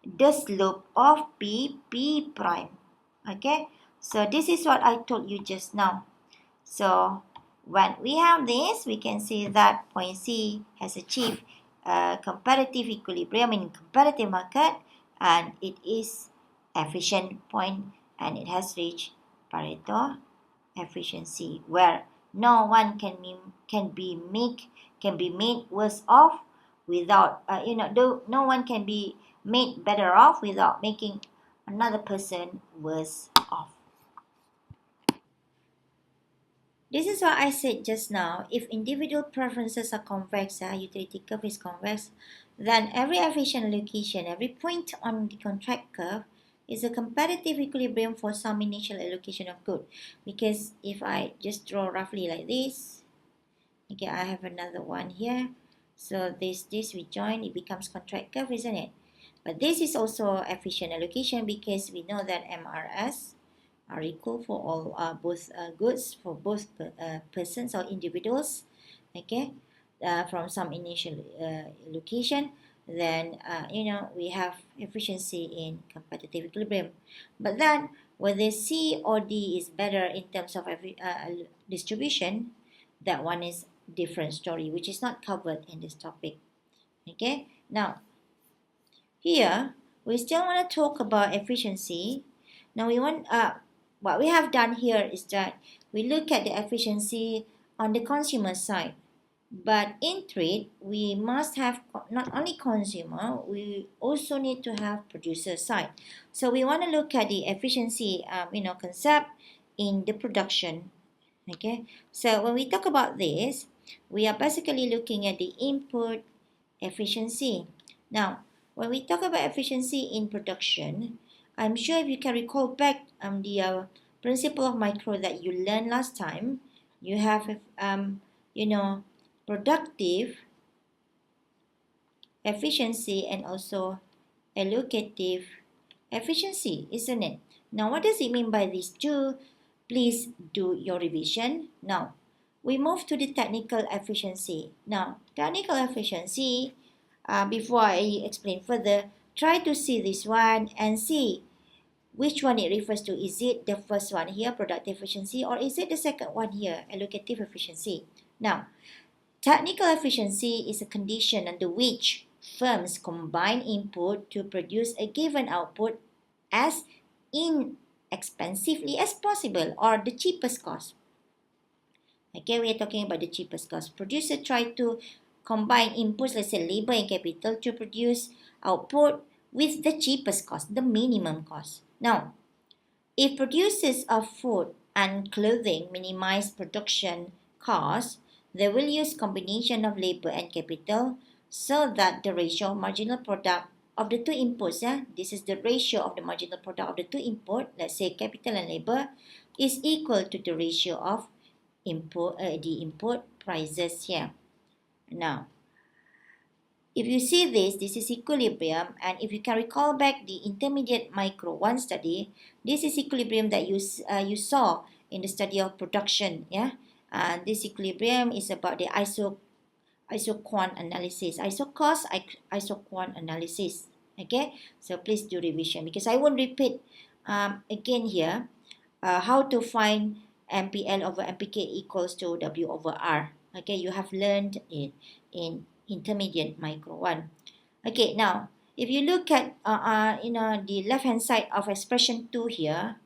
the slope of PP prime. Okay. So this is what I told you just now. So when we have this, we can see that point C has achieved competitive equilibrium in competitive market, and it is efficient point, and it has reached Pareto efficiency, where no one can be made worse off without no one can be made better off without making another person worse off. This is what I said just now. If individual preferences are convex, utility curve is convex, then every efficient allocation, every point on the contract curve is a competitive equilibrium for some initial allocation of good. Because if I just draw roughly like this, okay, I have another one here. So this we join, it becomes contract curve, isn't it? But this is also efficient allocation because we know that MRS are equal for all both goods for both persons or individuals. Okay, from some initial location, then we have efficiency in competitive equilibrium. But then whether C or D is better in terms of distribution, that one is different story, which is not covered in this topic. Okay, now here we still want to talk about efficiency. Now we want what we have done here is that we look at the efficiency on the consumer side. But in trade, we must have not only consumer, we also need to have producer side. So we want to look at the efficiency, concept in the production. Okay. So when we talk about this, we are basically looking at the input efficiency. Now, when we talk about efficiency in production, I'm sure if you can recall back the principle of micro that you learned last time, you have productive efficiency and also allocative efficiency, isn't it? Now, what does it mean by these two? Please do your revision. Now, we move to the technical efficiency. Now, technical efficiency, before I explain further, try to see this one and see which one it refers to. Is it the first one here, productive efficiency, or is it the second one here, allocative efficiency? Now, technical efficiency is a condition under which firms combine input to produce a given output as inexpensively as possible or the cheapest cost. Okay, we are talking about the cheapest cost. Producer try to combine inputs, let's say labor and capital, to produce output with the cheapest cost, the minimum cost. Now, if producers of food and clothing minimize production costs, they will use combination of labor and capital so that the ratio of marginal product of the two inputs, this is the ratio of the marginal product of the two input, let's say capital and labor, is equal to the ratio of the input prices here. Now, if you see this is equilibrium, and if you can recall back the intermediate micro 1 study, this is equilibrium that you saw in the study of production, yeah. And this equilibrium is about the isoquant analysis, isocost, isoquant analysis. Okay, so please do revision because I won't repeat again here how to find MPL over MPK equals to W over R. Okay, you have learned it in intermediate micro 1. Okay, now if you look at the left hand side of expression 2 here,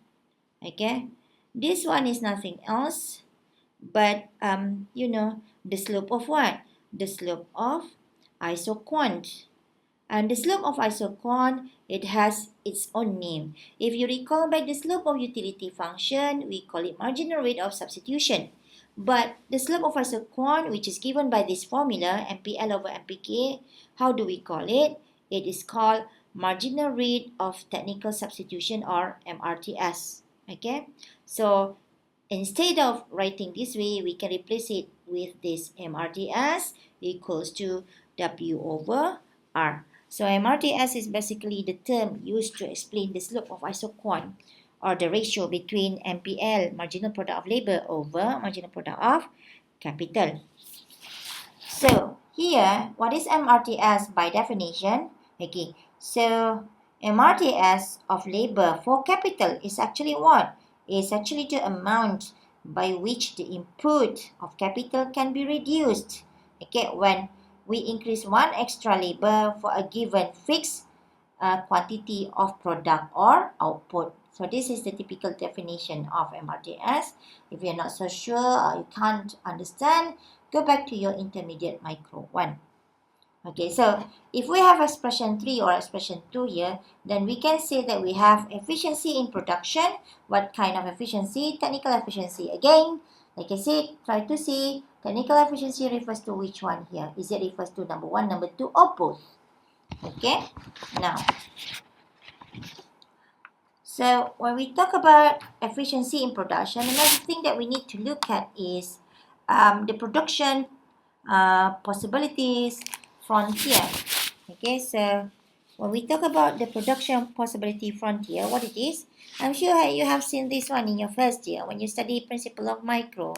okay, this one is nothing else but the slope of what? The slope of isoquant. And the slope of isoquant, it has its own name. If you recall back the slope of utility function, we call it marginal rate of substitution. But the slope of isoquant, which is given by this formula, MPL over MPK, how do we call it? It is called marginal rate of technical substitution, or MRTS. Okay, so instead of writing this way, we can replace it with this MRTS equals to W over R. So MRTS is basically the term used to explain the slope of isoquant, or the ratio between MPL, marginal product of labor, over marginal product of capital. So here, what is MRTS by definition? Okay, so MRTS of labor for capital is actually what? Is actually the amount by which the input of capital can be reduced. Okay, when we increase one extra labor for a given fixed quantity of product or output. So this is the typical definition of MRTS. If you're not so sure or you can't understand, go back to your intermediate micro 1. Okay, so if we have expression 3 or expression 2 here, then we can say that we have efficiency in production. What kind of efficiency? Technical efficiency. Again, like I said, try to see technical efficiency refers to which one here. Is it refers to number 1, number 2, or both? Okay, now, so when we talk about efficiency in production, another thing that we need to look at is the production possibilities frontier. Okay, so when we talk about the production possibility frontier, what it is, I'm sure you have seen this one in your first year when you study principle of micro.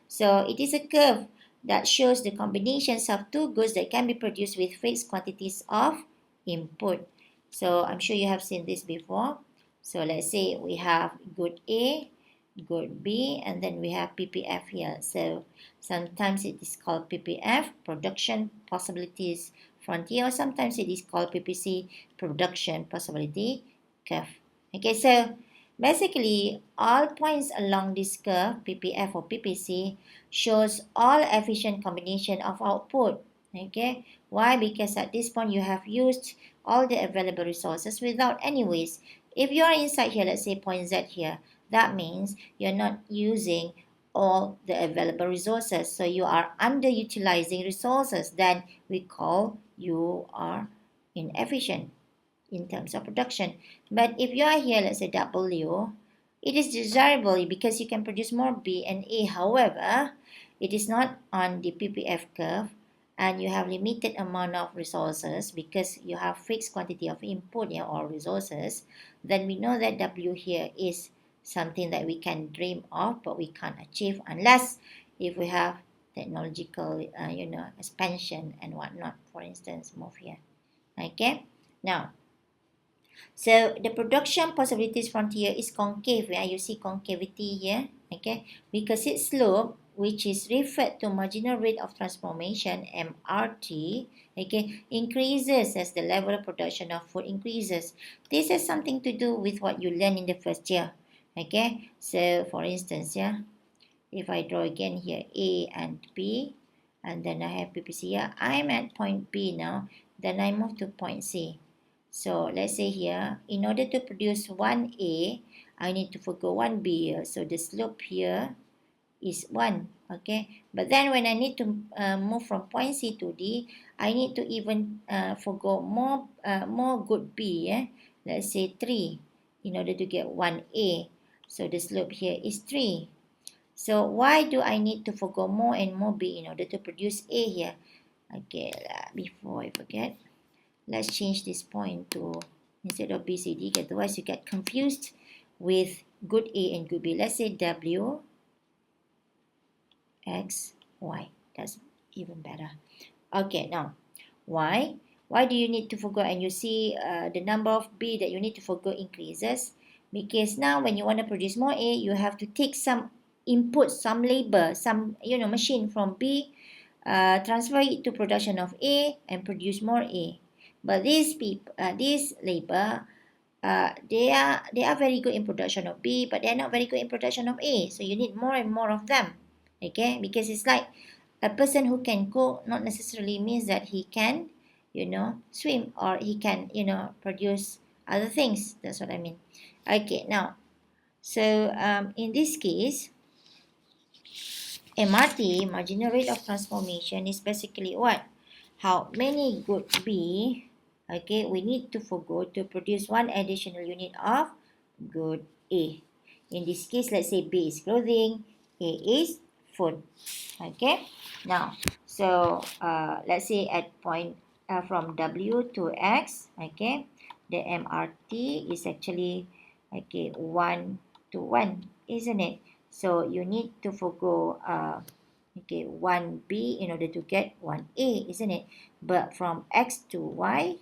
So it is a curve that shows the combinations of two goods that can be produced with fixed quantities of input. So I'm sure you have seen this before. So let's say we have good A, good B, and then we have PPF here. So sometimes it is called PPF, production possibilities frontier, or sometimes it is called PPC, production possibility curve. Okay, so basically all points along this curve, PPF or PPC, shows all efficient combination of output. Okay, why? Because at this point you have used all the available resources without any waste. If you are inside here, let's say point Z here, that means you're not using all the available resources. So you are underutilizing resources. Then we call you are inefficient in terms of production. But if you are here, let's say W, it is desirable because you can produce more B and A. However, it is not on the PPF curve, and you have limited amount of resources because you have fixed quantity of input here or resources. Then we know that W here is something that we can dream of, but we can't achieve unless if we have technological expansion and whatnot. For instance, move here. Okay, now, so the production possibilities frontier is concave. You see concavity here, okay, because its slope, which is referred to marginal rate of transformation, MRT, okay, increases as the level of production of food increases. This has something to do with what you learn in the first year. Okay, so for instance, yeah, if I draw again here A and B, and then I have PPC here, I'm at point B now, then I move to point C. So let's say here, in order to produce 1A, I need to forgo 1B here. So the slope here is 1, okay? But then when I need to move from point C to D, I need to even forgo more good B, let's say 3, in order to get 1A. So the slope here is 3. So why do I need to forgo more and more B in order to produce A here? Okay, before I forget, let's change this point to, instead of B, C, D, otherwise you get confused with good A and good B. Let's say W, X, Y. That's even better. Okay, now, why? Why do you need to forgo? And you see the number of B that you need to forgo increases. Because now when you want to produce more A, you have to take some input, some labor, some machine from B, transfer it to production of A and produce more A. But this labor, they are very good in production of B, but they're not very good in production of A. So you need more and more of them. Okay, because it's like a person who can cook not necessarily means that he can, swim, or he can, produce other things. That's what I mean. Okay, now, so in this case, MRT, marginal rate of transformation, is basically what? How many good B, okay, we need to forgo to produce one additional unit of good A. In this case, let's say B is clothing, A is food. Okay, now, so let's say at point from W to X, okay, the MRT is actually, okay, 1 to 1, isn't it? So you need to forgo 1B in order to get 1A, isn't it? But from X to Y,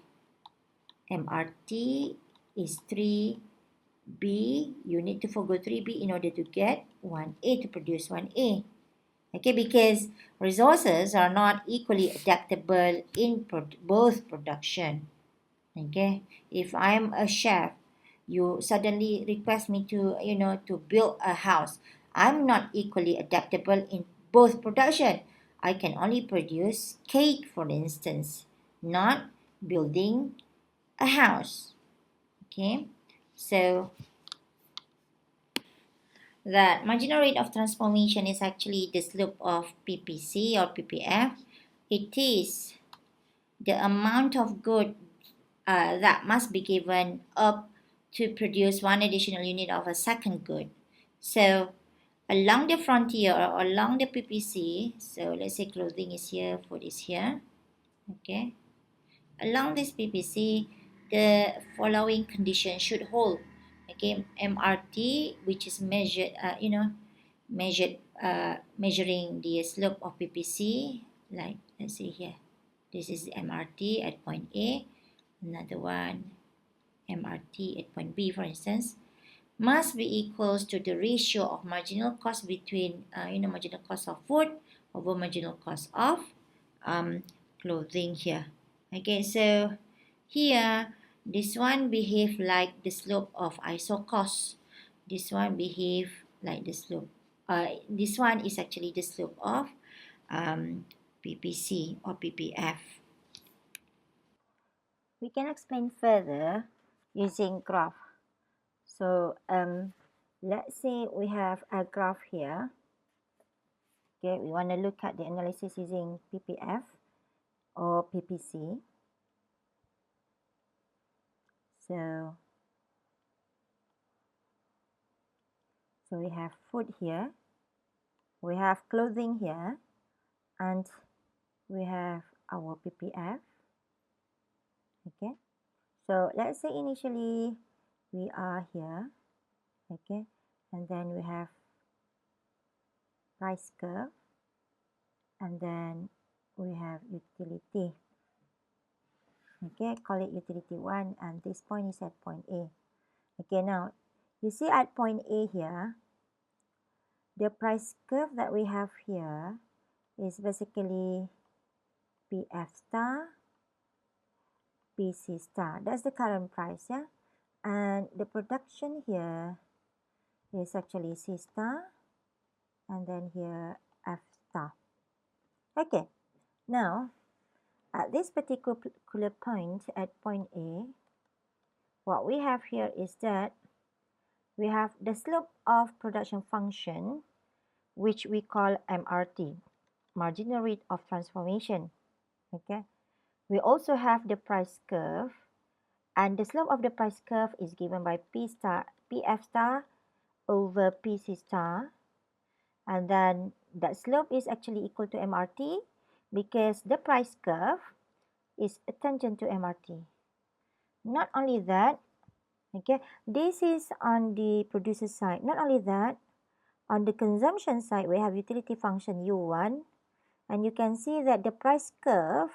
MRT is 3B. You need to forgo 3B in order to get 1A, to produce 1A. Okay, because resources are not equally adaptable in both production. Okay, if I'm a chef, you suddenly request me to build a house. I'm not equally adaptable in both production. I can only produce cake, for instance, not building a house. Okay, so that marginal rate of transformation is actually the slope of PPC or PPF. It is the amount of good that must be given up to produce one additional unit of a second good. So along the frontier or along the PPC, so let's say clothing is here, food is here, okay. Along this PPC, the following condition should hold. Okay, MRT, which is measuring the slope of PPC, like let's say here, this is the MRT at point A, another one MRT at point B, for instance, must be equals to the ratio of marginal cost between marginal cost of food over marginal cost of clothing here. Okay, so here this one behave like the slope of isocos. This one behave like the slope. This one is actually the slope of PPC or PPF. We can explain further using graph. So let's say we have a graph here. Okay, we want to look at the analysis using PPF or PPC. So we have food here, we have clothing here, and we have our PPF. Okay, so let's say initially we are here, okay, and then we have price curve, and then we have utility. Okay, call it utility 1, and this point is at point A. Okay, now you see at point A here, the price curve that we have here is basically PF star, PC star. That's the current price, yeah? And the production here is actually C star, and then here F star. Okay, now at this particular point at point A, what we have here is that we have the slope of production function, which we call MRT, marginal rate of transformation. Okay, we also have the price curve, and the slope of the price curve is given by PF star over PC star, and then that slope is actually equal to MRT because the price curve is tangent to MRT. Not only that, okay, this is on the producer side. Not only that, on the consumption side, we have utility function U1, and you can see that the price curve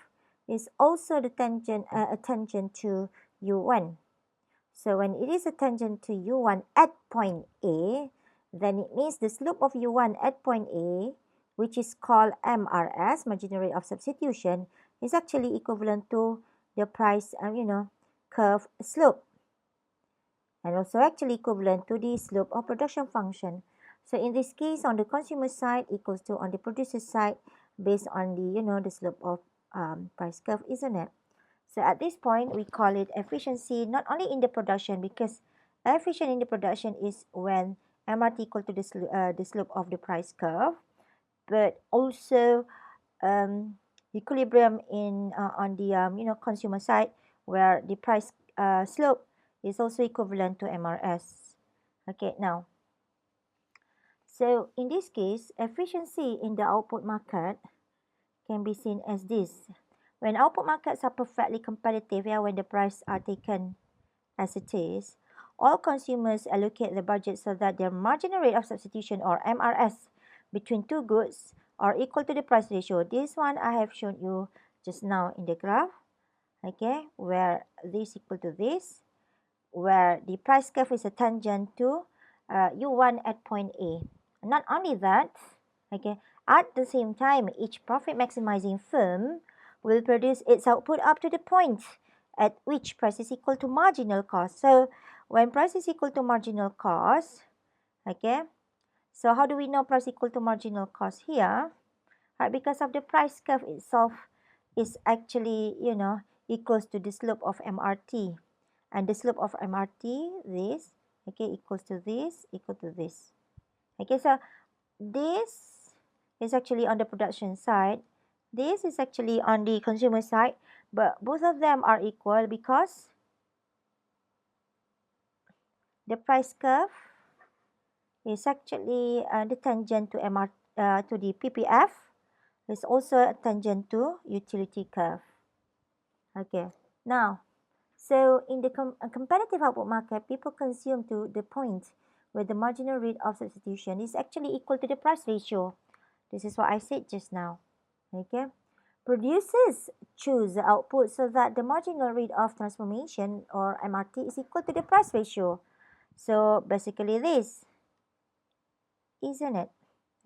is also the tangent, a tangent to U1. So when it is a tangent to U1 at point A, then it means the slope of U1 at point A, which is called MRS, marginal rate of substitution, is actually equivalent to the price, curve slope, and also actually equivalent to the slope of production function. So in this case, on the consumer side equals to on the producer side based on the slope of price curve, isn't it? So at this point, we call it efficiency not only in the production, because efficient in the production is when MRT equal to the slope of the price curve, but also equilibrium in on the consumer side, where the price slope is also equivalent to MRS. Okay, now, so in this case, efficiency in the output market can be seen as this. When output markets are perfectly competitive, when the prices are taken as it is, all consumers allocate the budget so that their marginal rate of substitution, or MRS, between two goods are equal to the price ratio. This one I have shown you just now in the graph, okay, where this equal to this, where the price curve is a tangent to U1 at point A. Not only that, okay, at the same time, each profit maximizing firm will produce its output up to the point at which price is equal to marginal cost. So when price is equal to marginal cost, okay, so how do we know price equal to marginal cost here? Right, because of the price curve itself is actually, equals to the slope of MRT. And the slope of MRT, this, okay, equals to this, equal to this. Okay, so this is actually on the production side. This is actually on the consumer side, but both of them are equal because the price curve is actually the tangent to to the PPF. It's also a tangent to utility curve. Okay, now, so in the competitive output market, people consume to the point where the marginal rate of substitution is actually equal to the price ratio. This is what I said just now. Okay, producers choose the output so that the marginal rate of transformation, or MRT, is equal to the price ratio. So basically this, isn't it?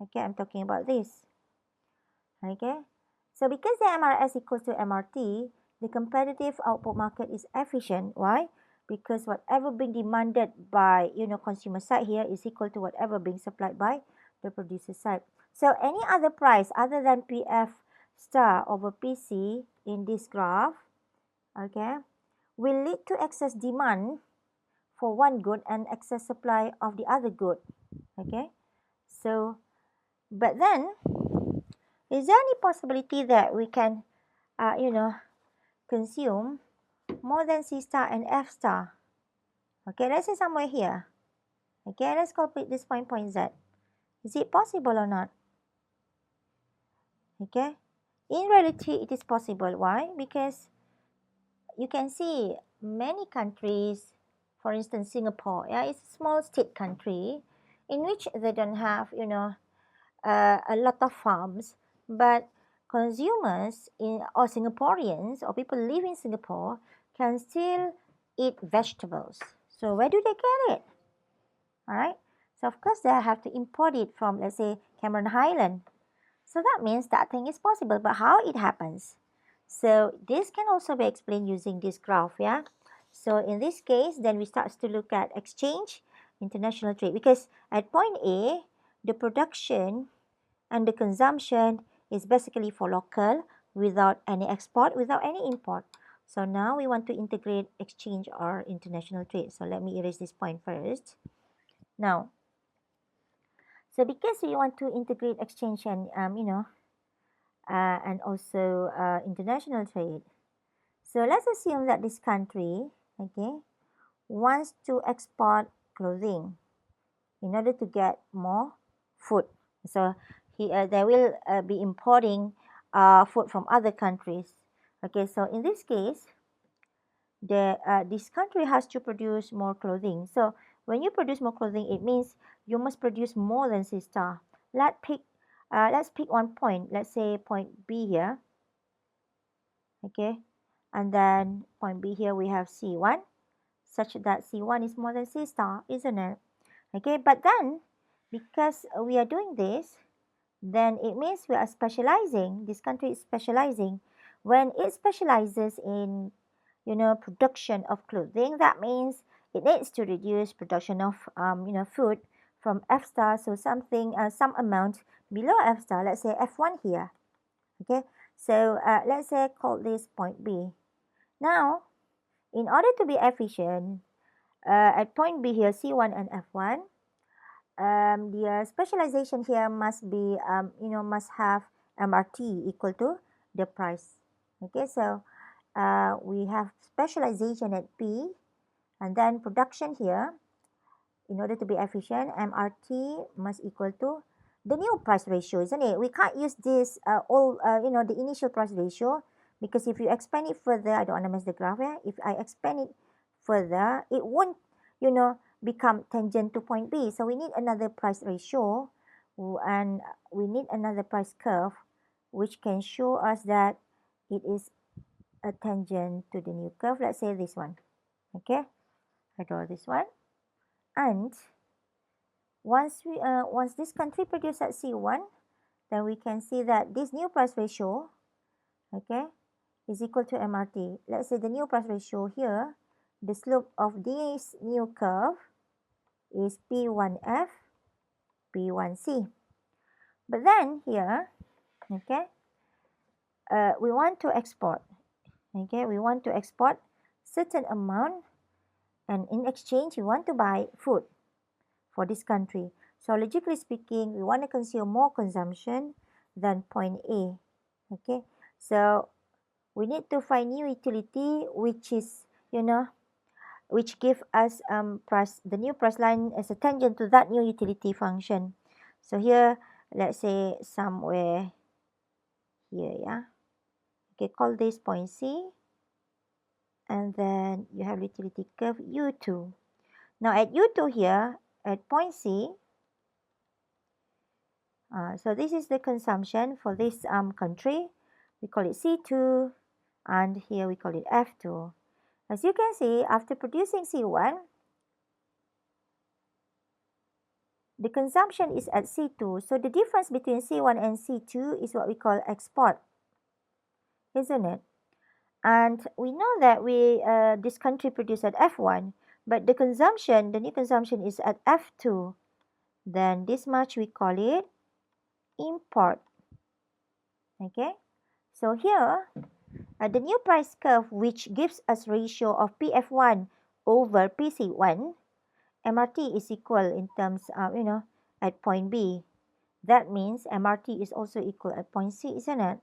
Okay, I'm talking about this. Okay, so because the MRS equals to MRT, the competitive output market is efficient. Why? Because whatever being demanded by consumer side here is equal to whatever being supplied by the producer side. So any other price other than PF star over PC in this graph, okay, will lead to excess demand for one good and excess supply of the other good. Okay, so but then, is there any possibility that we can consume more than C star and F star? Okay, let's say somewhere here. Okay, let's call this point Z. Is it possible or not? Okay, in reality, it is possible. Why? Because you can see many countries, for instance, Singapore, it's a small state country in which they don't have, a lot of farms, but consumers or Singaporeans or people living in Singapore can still eat vegetables. So where do they get it? All right. So of course they have to import it from, let's say, Cameron Highland. So that means that thing is possible, but how it happens? So this can also be explained using this graph, yeah. So in this case, then we start to look at exchange, international trade, because at point A, the production and the consumption is basically for local without any export, without any import. So now we want to integrate exchange or international trade. So let me erase this point first. Now, so because we want to integrate exchange and and also international trade. So let's assume that this country, okay, wants to export clothing in order to get more food. So they will be importing food from other countries. Okay, so in this case, this country has to produce more clothing. So when you produce more clothing, it means you must produce more than C star. Let's pick one point. Let's say point B here. Okay, and then point B here we have C1, such that C1 is more than C star, isn't it? Okay, but then because we are doing this, then it means we are specializing. This country is specializing. When it specializes in, production of clothing, that means it needs to reduce production of, food from F star. So something, some amount below F star. Let's say F1 here. Okay. So let's say call this point B. Now, in order to be efficient, at point B here, C1 and F1, the specialization here must be, must have MRT equal to the price. Okay, so we have specialization at P, and then production here. In order to be efficient, MRT must equal to the new price ratio, isn't it? We can't use this the initial price ratio, because if you expand it further, I don't want to mess the graph here. If I expand it further, it won't, become tangent to point B. So we need another price ratio, and we need another price curve, which can show us that it is a tangent to the new curve. Let's say this one. Okay, I draw this one, and once this country produces at C1, then we can see that this new price ratio, okay, is equal to MRT. Let's say the new price ratio here, the slope of this new curve is P1F, P1C. But then here, okay, we want to export. Okay, we want to export certain amount, and in exchange, we want to buy food for this country. So logically speaking, we want to consume more consumption than point A. Okay, so we need to find new utility which is, which give us the new price line as a tangent to that new utility function. So here, let's say somewhere here, yeah. Okay, call this point C, and then you have utility curve U2. Now at U2 here, at point C, so this is the consumption for this country. We call it C2, and here we call it F2. As you can see, after producing C1, the consumption is at C2. So the difference between C1 and C2 is what we call export, isn't it? And we know that this country produced at F1, but the new consumption is at F2. Then this much we call it import. Okay, so here the new price curve, which gives us ratio of PF1 over PC1, MRT is equal in terms of, at point B. That means MRT is also equal at point C, isn't it?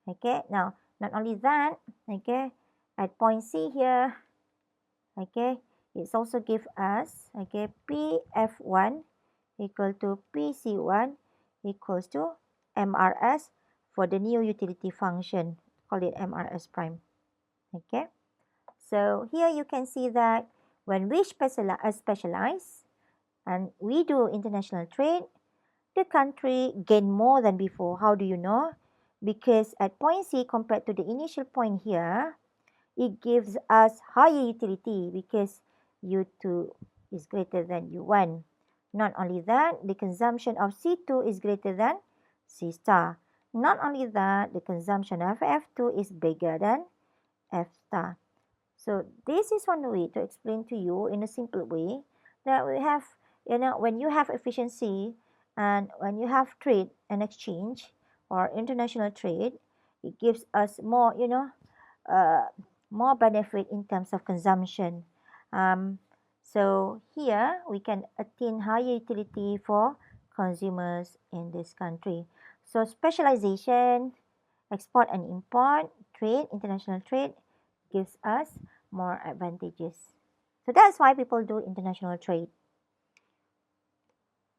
Okay, now not only that, okay, at point C here, okay, it's also give us, okay, PF1 equal to PC1 equals to MRS for the new utility function, call it MRS prime. Okay, so here you can see that when we specialize and we do international trade, the country gain more than before. How do you know? Because at point C compared to the initial point here, it gives us higher utility because U2 is greater than U1. Not only that, the consumption of C2 is greater than C star. Not only that, the consumption of F2 is bigger than F star. So this is one way to explain to you in a simple way that we have, when you have efficiency, And when you have trade and exchange or international trade, it gives us more, uh, more benefit in terms of consumption. Um, so here we can attain higher utility for consumers in this country. So specialization, export and import, trade, international trade gives us more advantages. So that's why people do international trade.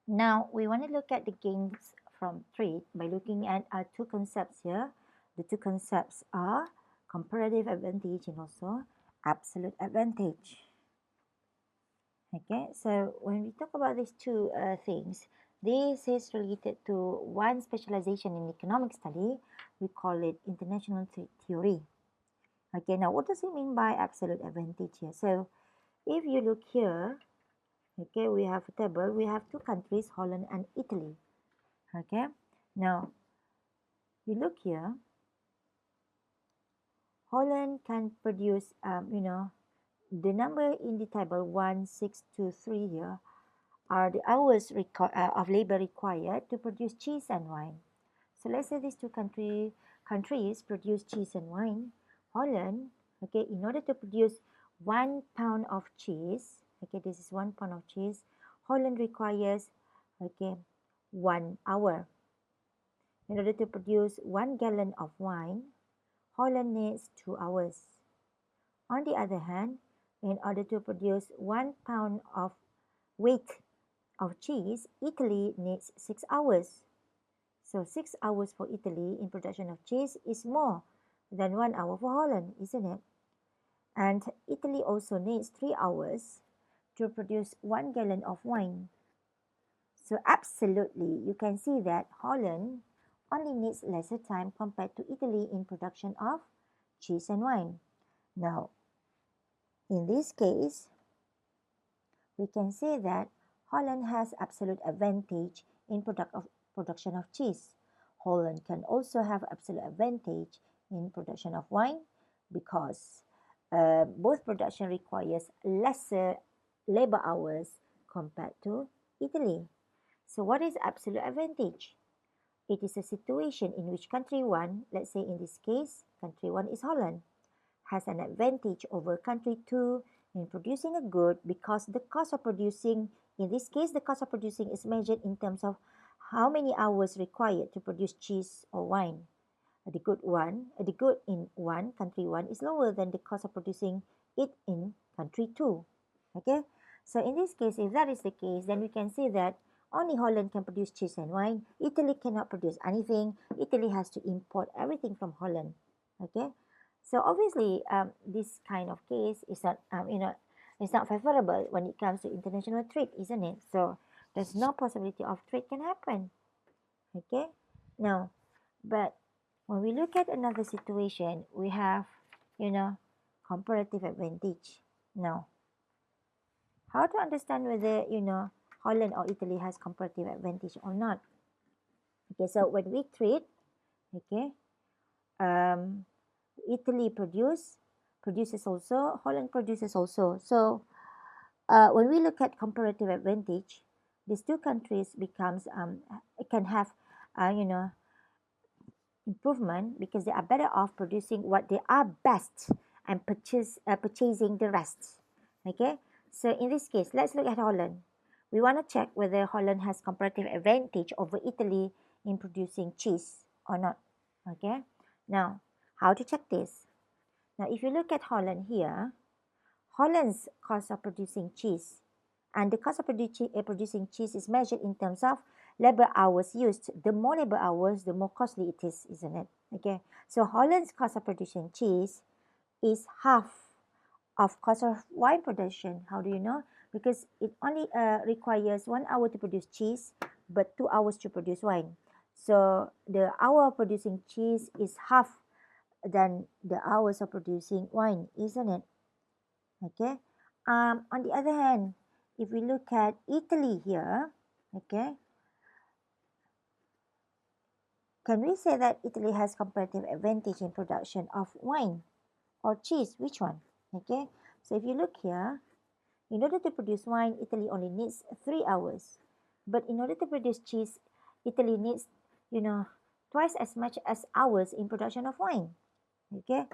Now we want to look at the gains from trade by looking at our two concepts here. The two concepts are comparative advantage and also absolute advantage. Okay, so when we talk about these two things, this is related to one specialization in economic study. We call it international trade theory. Okay, now what does it mean by absolute advantage here? So if you look here, okay, we have a table. We have two countries, Holland and Italy. Okay, now you look here, Holland can produce, the number in the table 1623 here are the hours of labor required to produce cheese and wine. So let's say these two countries produce cheese and wine. Holland, okay, in order to produce 1 pound of cheese, okay, this is 1 pound of cheese, Holland requires, okay, 1 hour. In order to produce 1 gallon of wine, Holland needs 2 hours. On the other hand, in order to produce 1 pound of weight of cheese, Italy needs 6 hours. So 6 hours for Italy in production of cheese is more than 1 hour for Holland, isn't it? And Italy also needs 3 hours to produce 1 gallon of wine. So absolutely, you can see that Holland only needs lesser time compared to Italy in production of cheese and wine. Now, in this case, we can say that Holland has absolute advantage in production of cheese. Holland can also have absolute advantage in production of wine because both production requires lesser labor hours compared to Italy. So what is absolute advantage? It is a situation in which country one, let's say in this case, country one is Holland, has an advantage over country two in producing a good because the cost of producing, in this case, the cost of producing is measured in terms of how many hours required to produce cheese or wine. The good in one, country one, is lower than the cost of producing it in country two. Okay, so in this case, if that is the case, then we can say that only Holland can produce cheese and wine. Italy cannot produce anything. Italy has to import everything from Holland. Okay, so obviously, this kind of case is not, it's not favorable when it comes to international trade, isn't it? So there's no possibility of trade can happen. Okay, now, but when we look at another situation, we have, you know, comparative advantage. Now, how to understand whether, Holland or Italy has comparative advantage or not? Okay, so when we trade, okay, um, Italy produces also, Holland produces also. So when we look at comparative advantage, these two countries becomes can have, you know, improvement because they are better off producing what they are best and purchasing the rest. Okay, so in this case, let's look at Holland. We want to check whether Holland has comparative advantage over Italy in producing cheese or not. Okay, now how to check this? Now, if you look at Holland here, Holland's cost of producing cheese and the cost of producing cheese is measured in terms of labor hours used. The more labor hours, the more costly it is, isn't it? Okay, so Holland's cost of producing cheese is half of cost of wine production. How do you know? Because it only requires 1 hour to produce cheese, but 2 hours to produce wine. So the hour of producing cheese is half than the hours of producing wine, isn't it? Okay. On the other hand, if we look at Italy here, okay, can we say that Italy has comparative advantage in production of wine or cheese? Which one? Okay. So if you look here, in order to produce wine, Italy only needs 3 hours. But in order to produce cheese, Italy needs, you know, twice as much as ours in production of wine. Okay,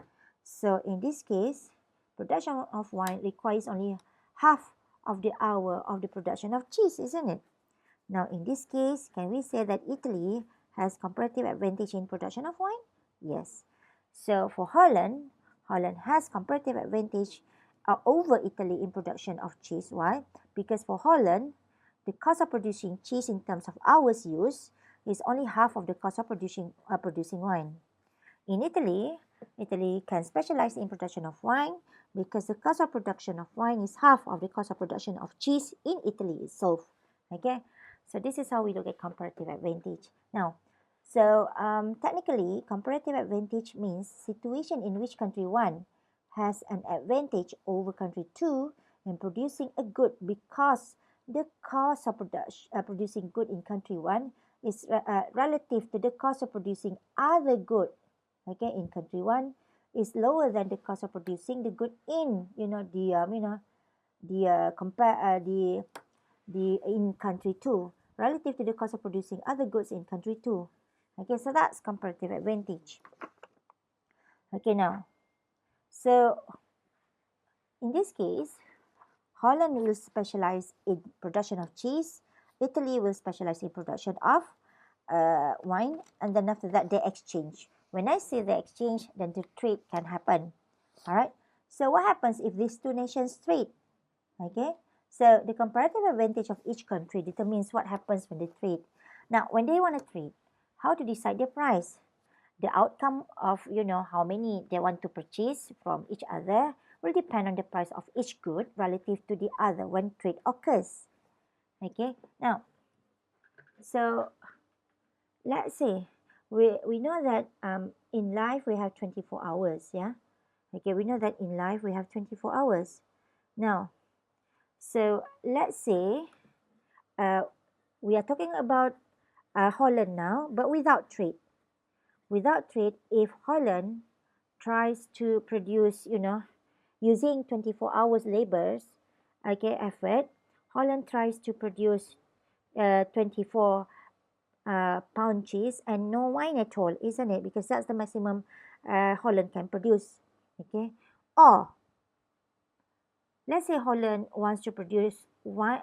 so in this case, production of wine requires only half of the hour of the production of cheese, isn't it? Now, in this case, can we say that Italy has comparative advantage in production of wine? Yes. So for Holland, Holland has comparative advantage over Italy in production of cheese. Why? Because for Holland, the cost of producing cheese in terms of hours used is only half of the cost of producing wine. In Italy, Italy can specialize in production of wine because the cost of production of wine is half of the cost of production of cheese in Italy itself. Okay, so this is how we look at comparative advantage. Now, so technically, comparative advantage means situation in which country one has an advantage over country two in producing a good because the cost of producing good in country one is relative to the cost of producing other good, okay, in country one is lower than the cost of producing the good in compare the in country two relative to the cost of producing other goods in country two. Okay, so that's comparative advantage. Okay, now, so in this case, Holland will specialize in production of cheese, Italy will specialize in production of wine, and then after that they exchange. When I say they exchange, then the trade can happen. All right. So what happens if these two nations trade? Okay. So the comparative advantage of each country determines what happens when they trade. Now, when they want to trade, how to decide the price? The outcome of how many they want to purchase from each other will depend on the price of each good relative to the other when trade occurs. Okay. Now, so let's say we know that in life we have 24 hours, yeah. Okay, we know that in life we have 24 hours. Now, so let's say uh, we are talking about Holland now, but without trade. Without trade, if Holland tries to produce, using 24 hours labors, okay, effort, Holland tries to produce 24 pound cheese and no wine at all, isn't it? Because that's the maximum Holland can produce. Okay, or let's say Holland wants to produce wine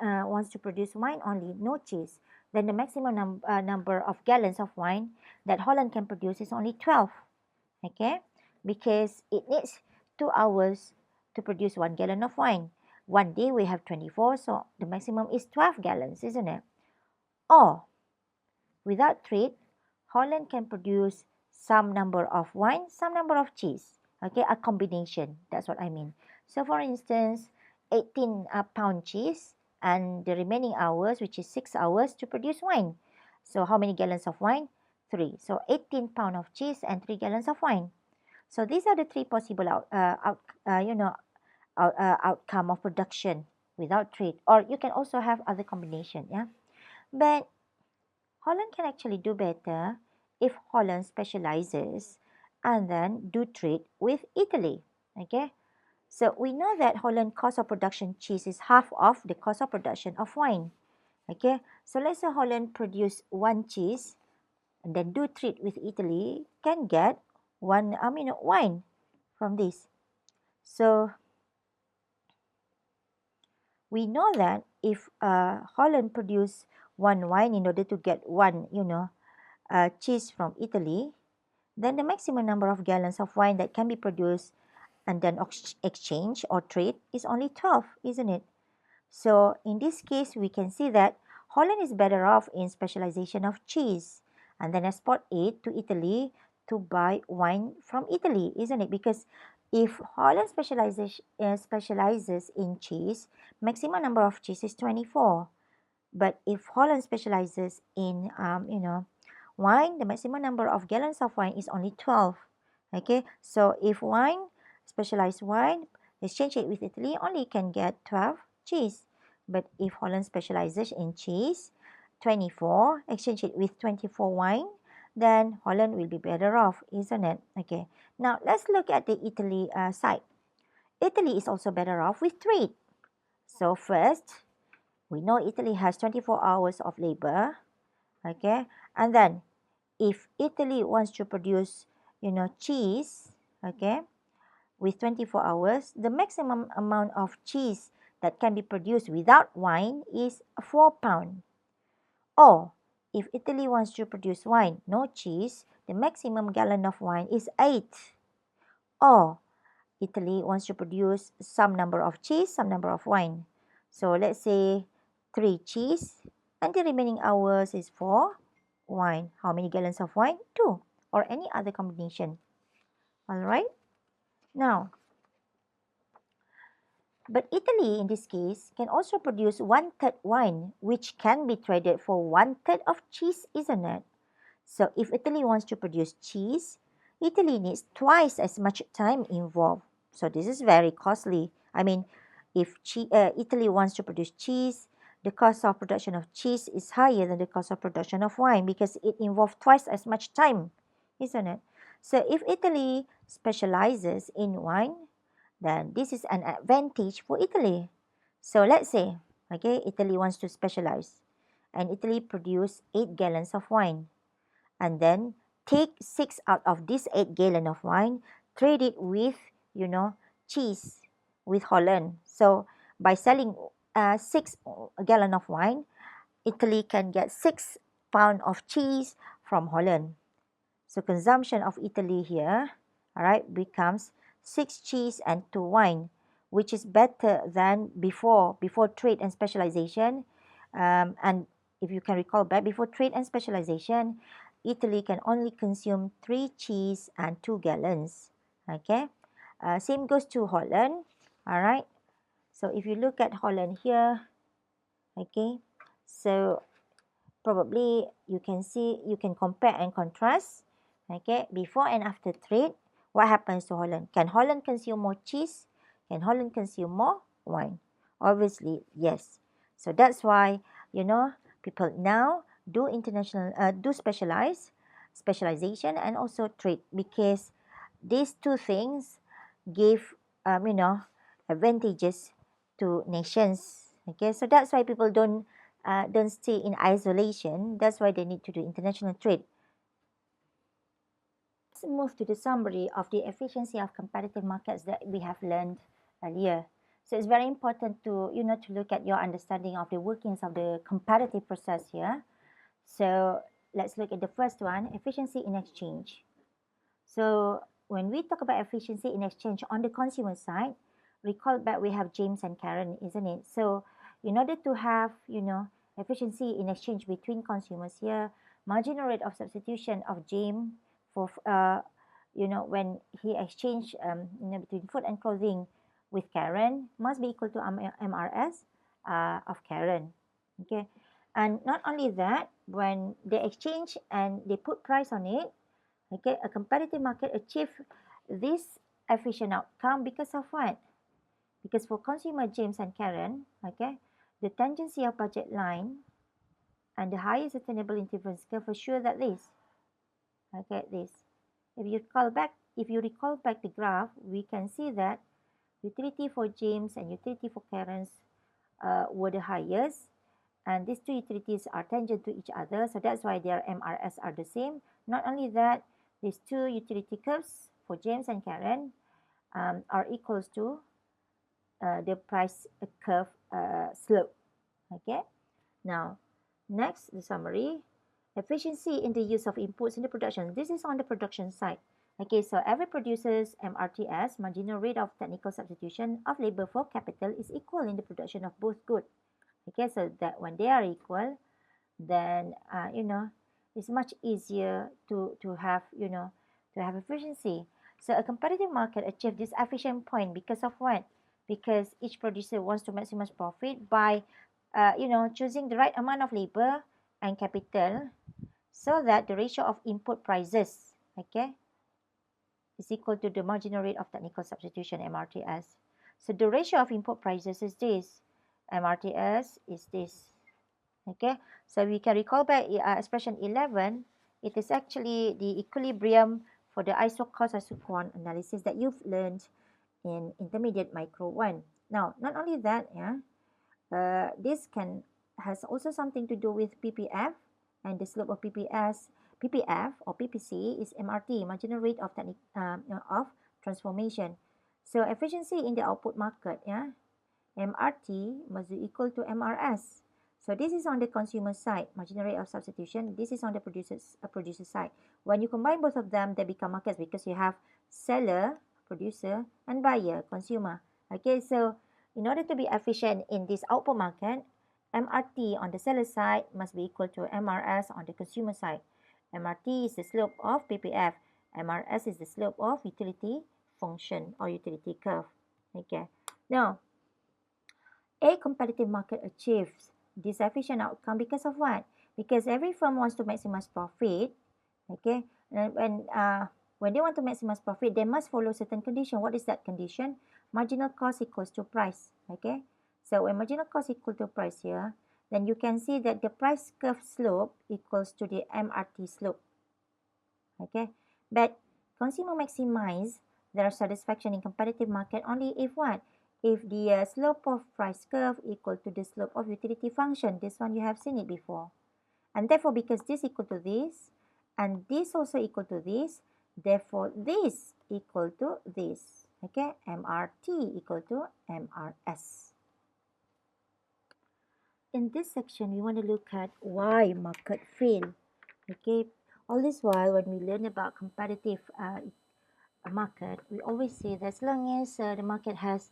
only, no cheese. Then the maximum number of gallons of wine that Holland can produce is only 12. Okay, because it needs 2 hours to produce 1 gallon of wine. One day we have 24, so the maximum is 12 gallons, isn't it? Or without trade, Holland can produce some number of wine, some number of cheese. Okay, a combination. That's what I mean. So for instance, 18 pound cheese and the remaining hours, which is 6 hours to produce wine. So how many gallons of wine? 3. So 18 pound of cheese and 3 gallons of wine. So these are the three possible outcome of production without trade. Or you can also have other combination, yeah. But Holland can actually do better if Holland specializes and then do trade with Italy. Okay, so we know that Holland cost of production cheese is half of the cost of production of wine. Okay, so let's say Holland produce one cheese and then do trade with Italy, can get one wine from this. So we know that if Holland produce one wine in order to get one cheese from Italy, then the maximum number of gallons of wine that can be produced and then exchange or trade is only 12, isn't it? So in this case, we can see that Holland is better off in specialization of cheese and then export it to Italy to buy wine from Italy, isn't it? Because if Holland specializes in cheese, maximum number of cheese is 24. But if Holland specializes in wine, the maximum number of gallons of wine is only 12. Okay, so if specialized wine, exchange it with Italy, only can get 12 cheese. But if Holland specializes in cheese, 24, exchange it with 24 wine, then Holland will be better off, isn't it? Okay, now let's look at the Italy side. Italy is also better off with trade. So first, We know Italy has 24 hours of labor, okay? And then if Italy wants to produce, cheese, okay, with 24 hours, the maximum amount of cheese that can be produced without wine is 4 pounds. Or if Italy wants to produce wine, no cheese, the maximum gallon of wine is 8. Or Italy wants to produce some number of cheese, some number of wine. So let's say 3 cheese and the remaining hours is 4 wine. How many gallons of wine? 2, or any other combination. All right. Now, but Italy in this case can also produce 1/3 wine, which can be traded for 1/3 of cheese, isn't it? So if Italy wants to produce cheese, Italy needs twice as much time involved. So this is very costly. I mean, if Italy wants to produce cheese, the cost of production of cheese is higher than the cost of production of wine because it involves twice as much time, isn't it? So if Italy specializes in wine, then this is an advantage for Italy. So let's say, okay, Italy wants to specialize and Italy produce 8 gallons of wine, and then take 6 out of this 8 gallon of wine, trade it with, cheese with Holland. So by selling 6 gallon of wine, Italy can get 6 pound of cheese from Holland. So consumption of Italy here, all right, becomes 6 cheese and 2 wine, which is better than before trade and specialization. And if you can recall back, before trade and specialization, Italy can only consume 3 cheese and 2 gallons. Okay, same goes to Holland. All right. So if you look at Holland here, okay, so probably you can compare and contrast, okay, before and after trade. What happens to Holland? Can Holland consume more cheese? Can Holland consume more wine? Obviously yes. So that's why, people now do specialization and also trade, because these two things give, advantages to nations. Okay, so that's why people don't stay in isolation. That's why they need to do international trade. Let's move to the summary of the efficiency of competitive markets that we have learned earlier. So it's very important to look at your understanding of the workings of the competitive process here. So let's look at the first one, efficiency in exchange. So when we talk about efficiency in exchange on the consumer side, recall back we have James and Karen, isn't it? So in order to have, efficiency in exchange between consumers here, marginal rate of substitution of James for, when he exchanged, between food and clothing with Karen must be equal to MRS of Karen. Okay. And not only that, when they exchange and they put price on it, okay, a competitive market achieve this efficient outcome because of what? Because for consumer James and Karen, okay, the tangency of budget line and the highest attainable interference curve assure that this, okay, this. If you recall back the graph, we can see that utility for James and utility for Karen's were the highest, and these two utilities are tangent to each other, so that's why their MRS are the same. Not only that, these two utility curves for James and Karen are equals to the price curve slope. Okay. Now, next, the summary. Efficiency in the use of inputs in the production. This is on the production side. Okay, so every producer's MRTS, marginal rate of technical substitution of labor for capital, is equal in the production of both goods. Okay, so that when they are equal, then it's much easier to have efficiency. So a competitive market achieves this efficient point because of what? Because each producer wants to maximize profit by choosing the right amount of labor and capital, so that the ratio of input prices, okay, is equal to the marginal rate of technical substitution, MRTS. So the ratio of input prices is this, MRTS is this. Okay, so we can recall back expression 11. It is actually the equilibrium for the iso-cost iso-quant analysis that you've learned in intermediate micro 1. Now, not only that, This has also something to do with PPF, and the slope of PPF or PPC is MRT, marginal rate of of transformation. So efficiency in the output market, yeah, MRT must be equal to MRS. So this is on the consumer side, marginal rate of substitution. This is on the producer side. When you combine both of them, they become markets because you have seller, producer, and buyer, consumer. Okay, so in order to be efficient in this output market, MRT on the seller side must be equal to MRS on the consumer side. MRT is the slope of PPF. MRS is the slope of utility function or utility curve. Okay. Now, a competitive market achieves this efficient outcome because of what? Because every firm wants to maximize profit. Okay, and when they want to maximize profit, they must follow certain condition. What is that condition? Marginal cost equals to price. Okay, so when marginal cost equal to price here, then you can see that the price curve slope equals to the MRT slope. Okay, but consumer maximize their satisfaction in competitive market only if what? If the slope of price curve equal to the slope of utility function. This one you have seen it before. And therefore, because this equal to this, and this also equal to this, therefore this equal to this. Okay, MRT equal to MRS. In this section, we want to look at why market fail. Okay, all this while when we learn about competitive market, we always say that as long as the market has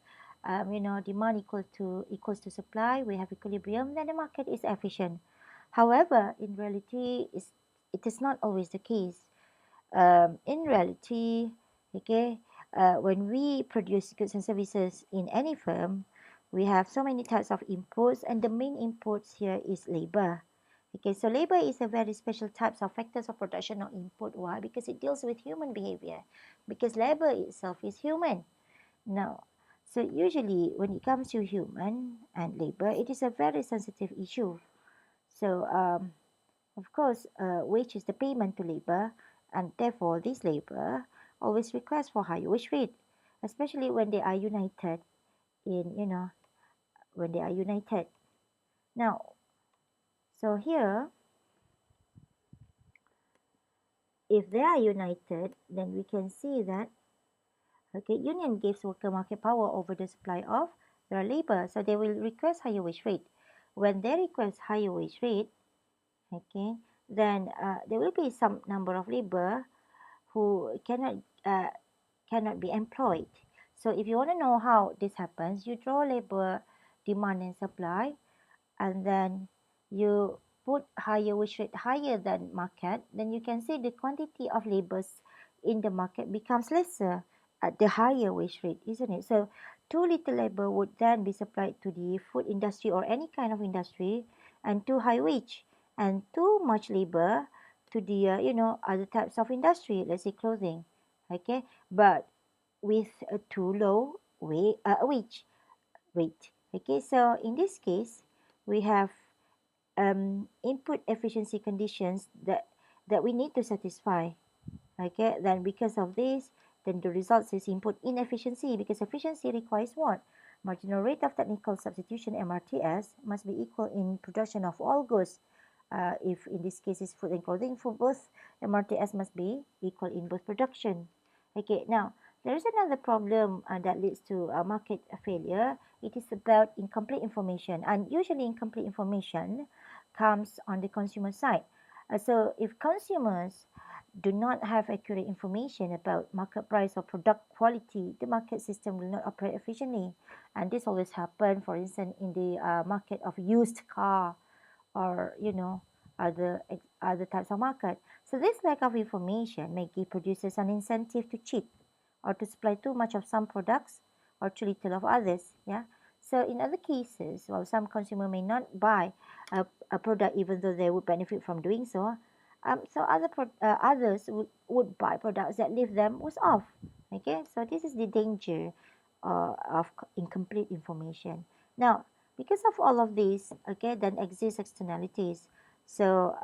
demand equals to supply, we have equilibrium, then the market is efficient. However, in reality, it is not always the case. In reality, okay, when we produce goods and services in any firm, we have so many types of inputs, and the main inputs here is labor. Okay, so labor is a very special types of factors of production or input. Why? Because it deals with human behavior. Because labor itself is human. Now, so usually when it comes to human and labor, it is a very sensitive issue. So, of course, wage is the payment to labor, and therefore this labor always requests for higher wage rate, especially when they are united when they are united. Now, so here, if they are united, then we can see that, okay, union gives worker market power over the supply of their labor, so they will request higher wage rate. When they request higher wage rate, okay, then there will be some number of labor who cannot be employed. So if you want to know how this happens, you draw labor demand and supply, and then you put higher wage rate higher than market, then you can see the quantity of labors in the market becomes lesser at the higher wage rate, isn't it? So too little labor would then be supplied to the food industry or any kind of industry, and too high wage, and too much labor to the other types of industry, let's say clothing. Okay, but with a too low wage rate. Okay, so in this case, we have input efficiency conditions that we need to satisfy. Okay, then because of this, then the result is input inefficiency, because efficiency requires what? Marginal rate of technical substitution, MRTS, must be equal in production of all goods. If in this case is food and clothing, for both, MRTS must be equal in both production. Okay, now there is another problem that leads to market failure. It is about incomplete information, and usually incomplete information comes on the consumer side. So if consumers do not have accurate information about market price or product quality, the market system will not operate efficiently. And this always happen, for instance, in the market of used car, or other types of market. So this lack of information may give producers an incentive to cheat, or to supply too much of some products or too little of others. Yeah. So in other cases, while some consumer may not buy a product even though they would benefit from doing so, so others would buy products that leave them worse off. Okay, so this is the danger of incomplete information. Now, because of all of this, okay, then exist externalities. So,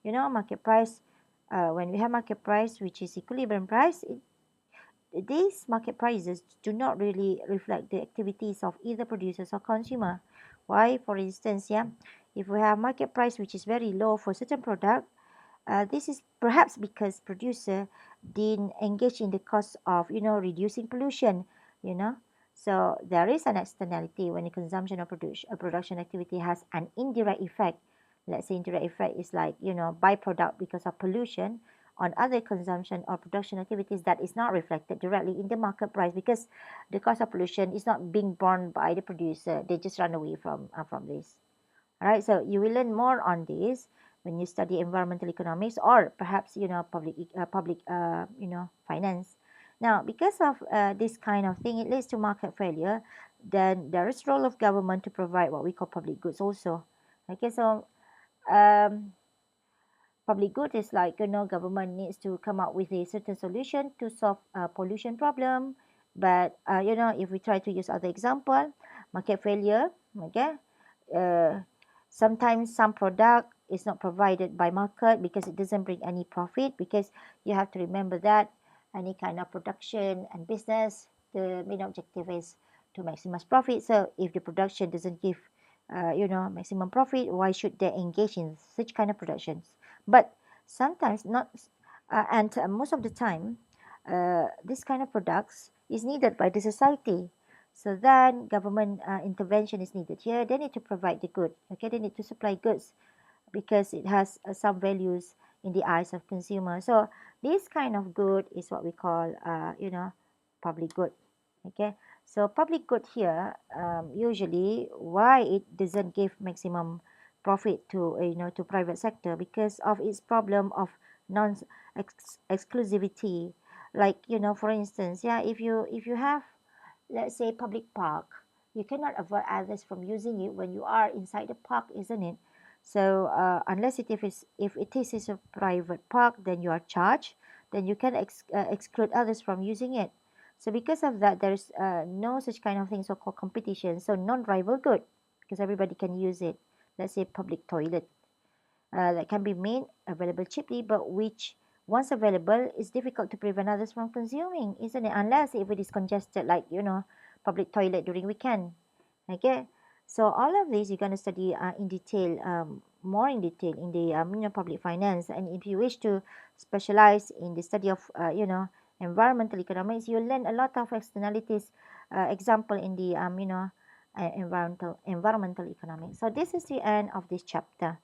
market price. When we have market price, which is equilibrium price, these market prices do not really reflect the activities of either producers or consumer. Why? For instance, yeah, if we have market price which is very low for certain product, this is perhaps because producer didn't engage in the cost of reducing pollution. You know, so there is an externality when the consumption or production activity has an indirect effect. Let's say indirect effect is like byproduct because of pollution on other consumption or production activities that is not reflected directly in the market price because the cost of pollution is not being borne by the producer. They just run away from this. All right, so you will learn more on this when you study environmental economics or perhaps public finance. Now, because of this kind of thing, it leads to market failure. Then there is role of government to provide what we call public goods also. Okay, so um, public good is like government needs to come up with a certain solution to solve a pollution problem. But if we try to use other example, market failure, okay, uh, sometimes some product is not provided by market because it doesn't bring any profit, because you have to remember that any kind of production and business, the main objective is to maximize profit. So if the production doesn't give maximum profit, why should they engage in such kind of productions? But sometimes not, and most of the time, this kind of products is needed by the society. So then government intervention is needed here. They need to provide the good. Okay, they need to supply goods because it has some values in the eyes of consumers. So this kind of good is what we call, public good. Okay, so public good here, usually why it doesn't give maximum profit to to private sector, because of its problem of non exclusivity. Like for instance, yeah, if you have, let's say, public park, you cannot avoid others from using it when you are inside the park, isn't it? So unless if it is a private park, then you are charged, then you can exclude others from using it. So because of that, there is no such kind of thing so called competition, so non-rival good, because everybody can use it. Let's say public toilet that can be made available cheaply, but which once available is difficult to prevent others from consuming, isn't it? Unless if it is congested, like public toilet during weekend. Okay, so all of this you're going to study in detail, more in detail in the public finance. And if you wish to specialize in the study of environmental economics, you'll learn a lot of externalities, example in the environmental economics. So this is the end of this chapter.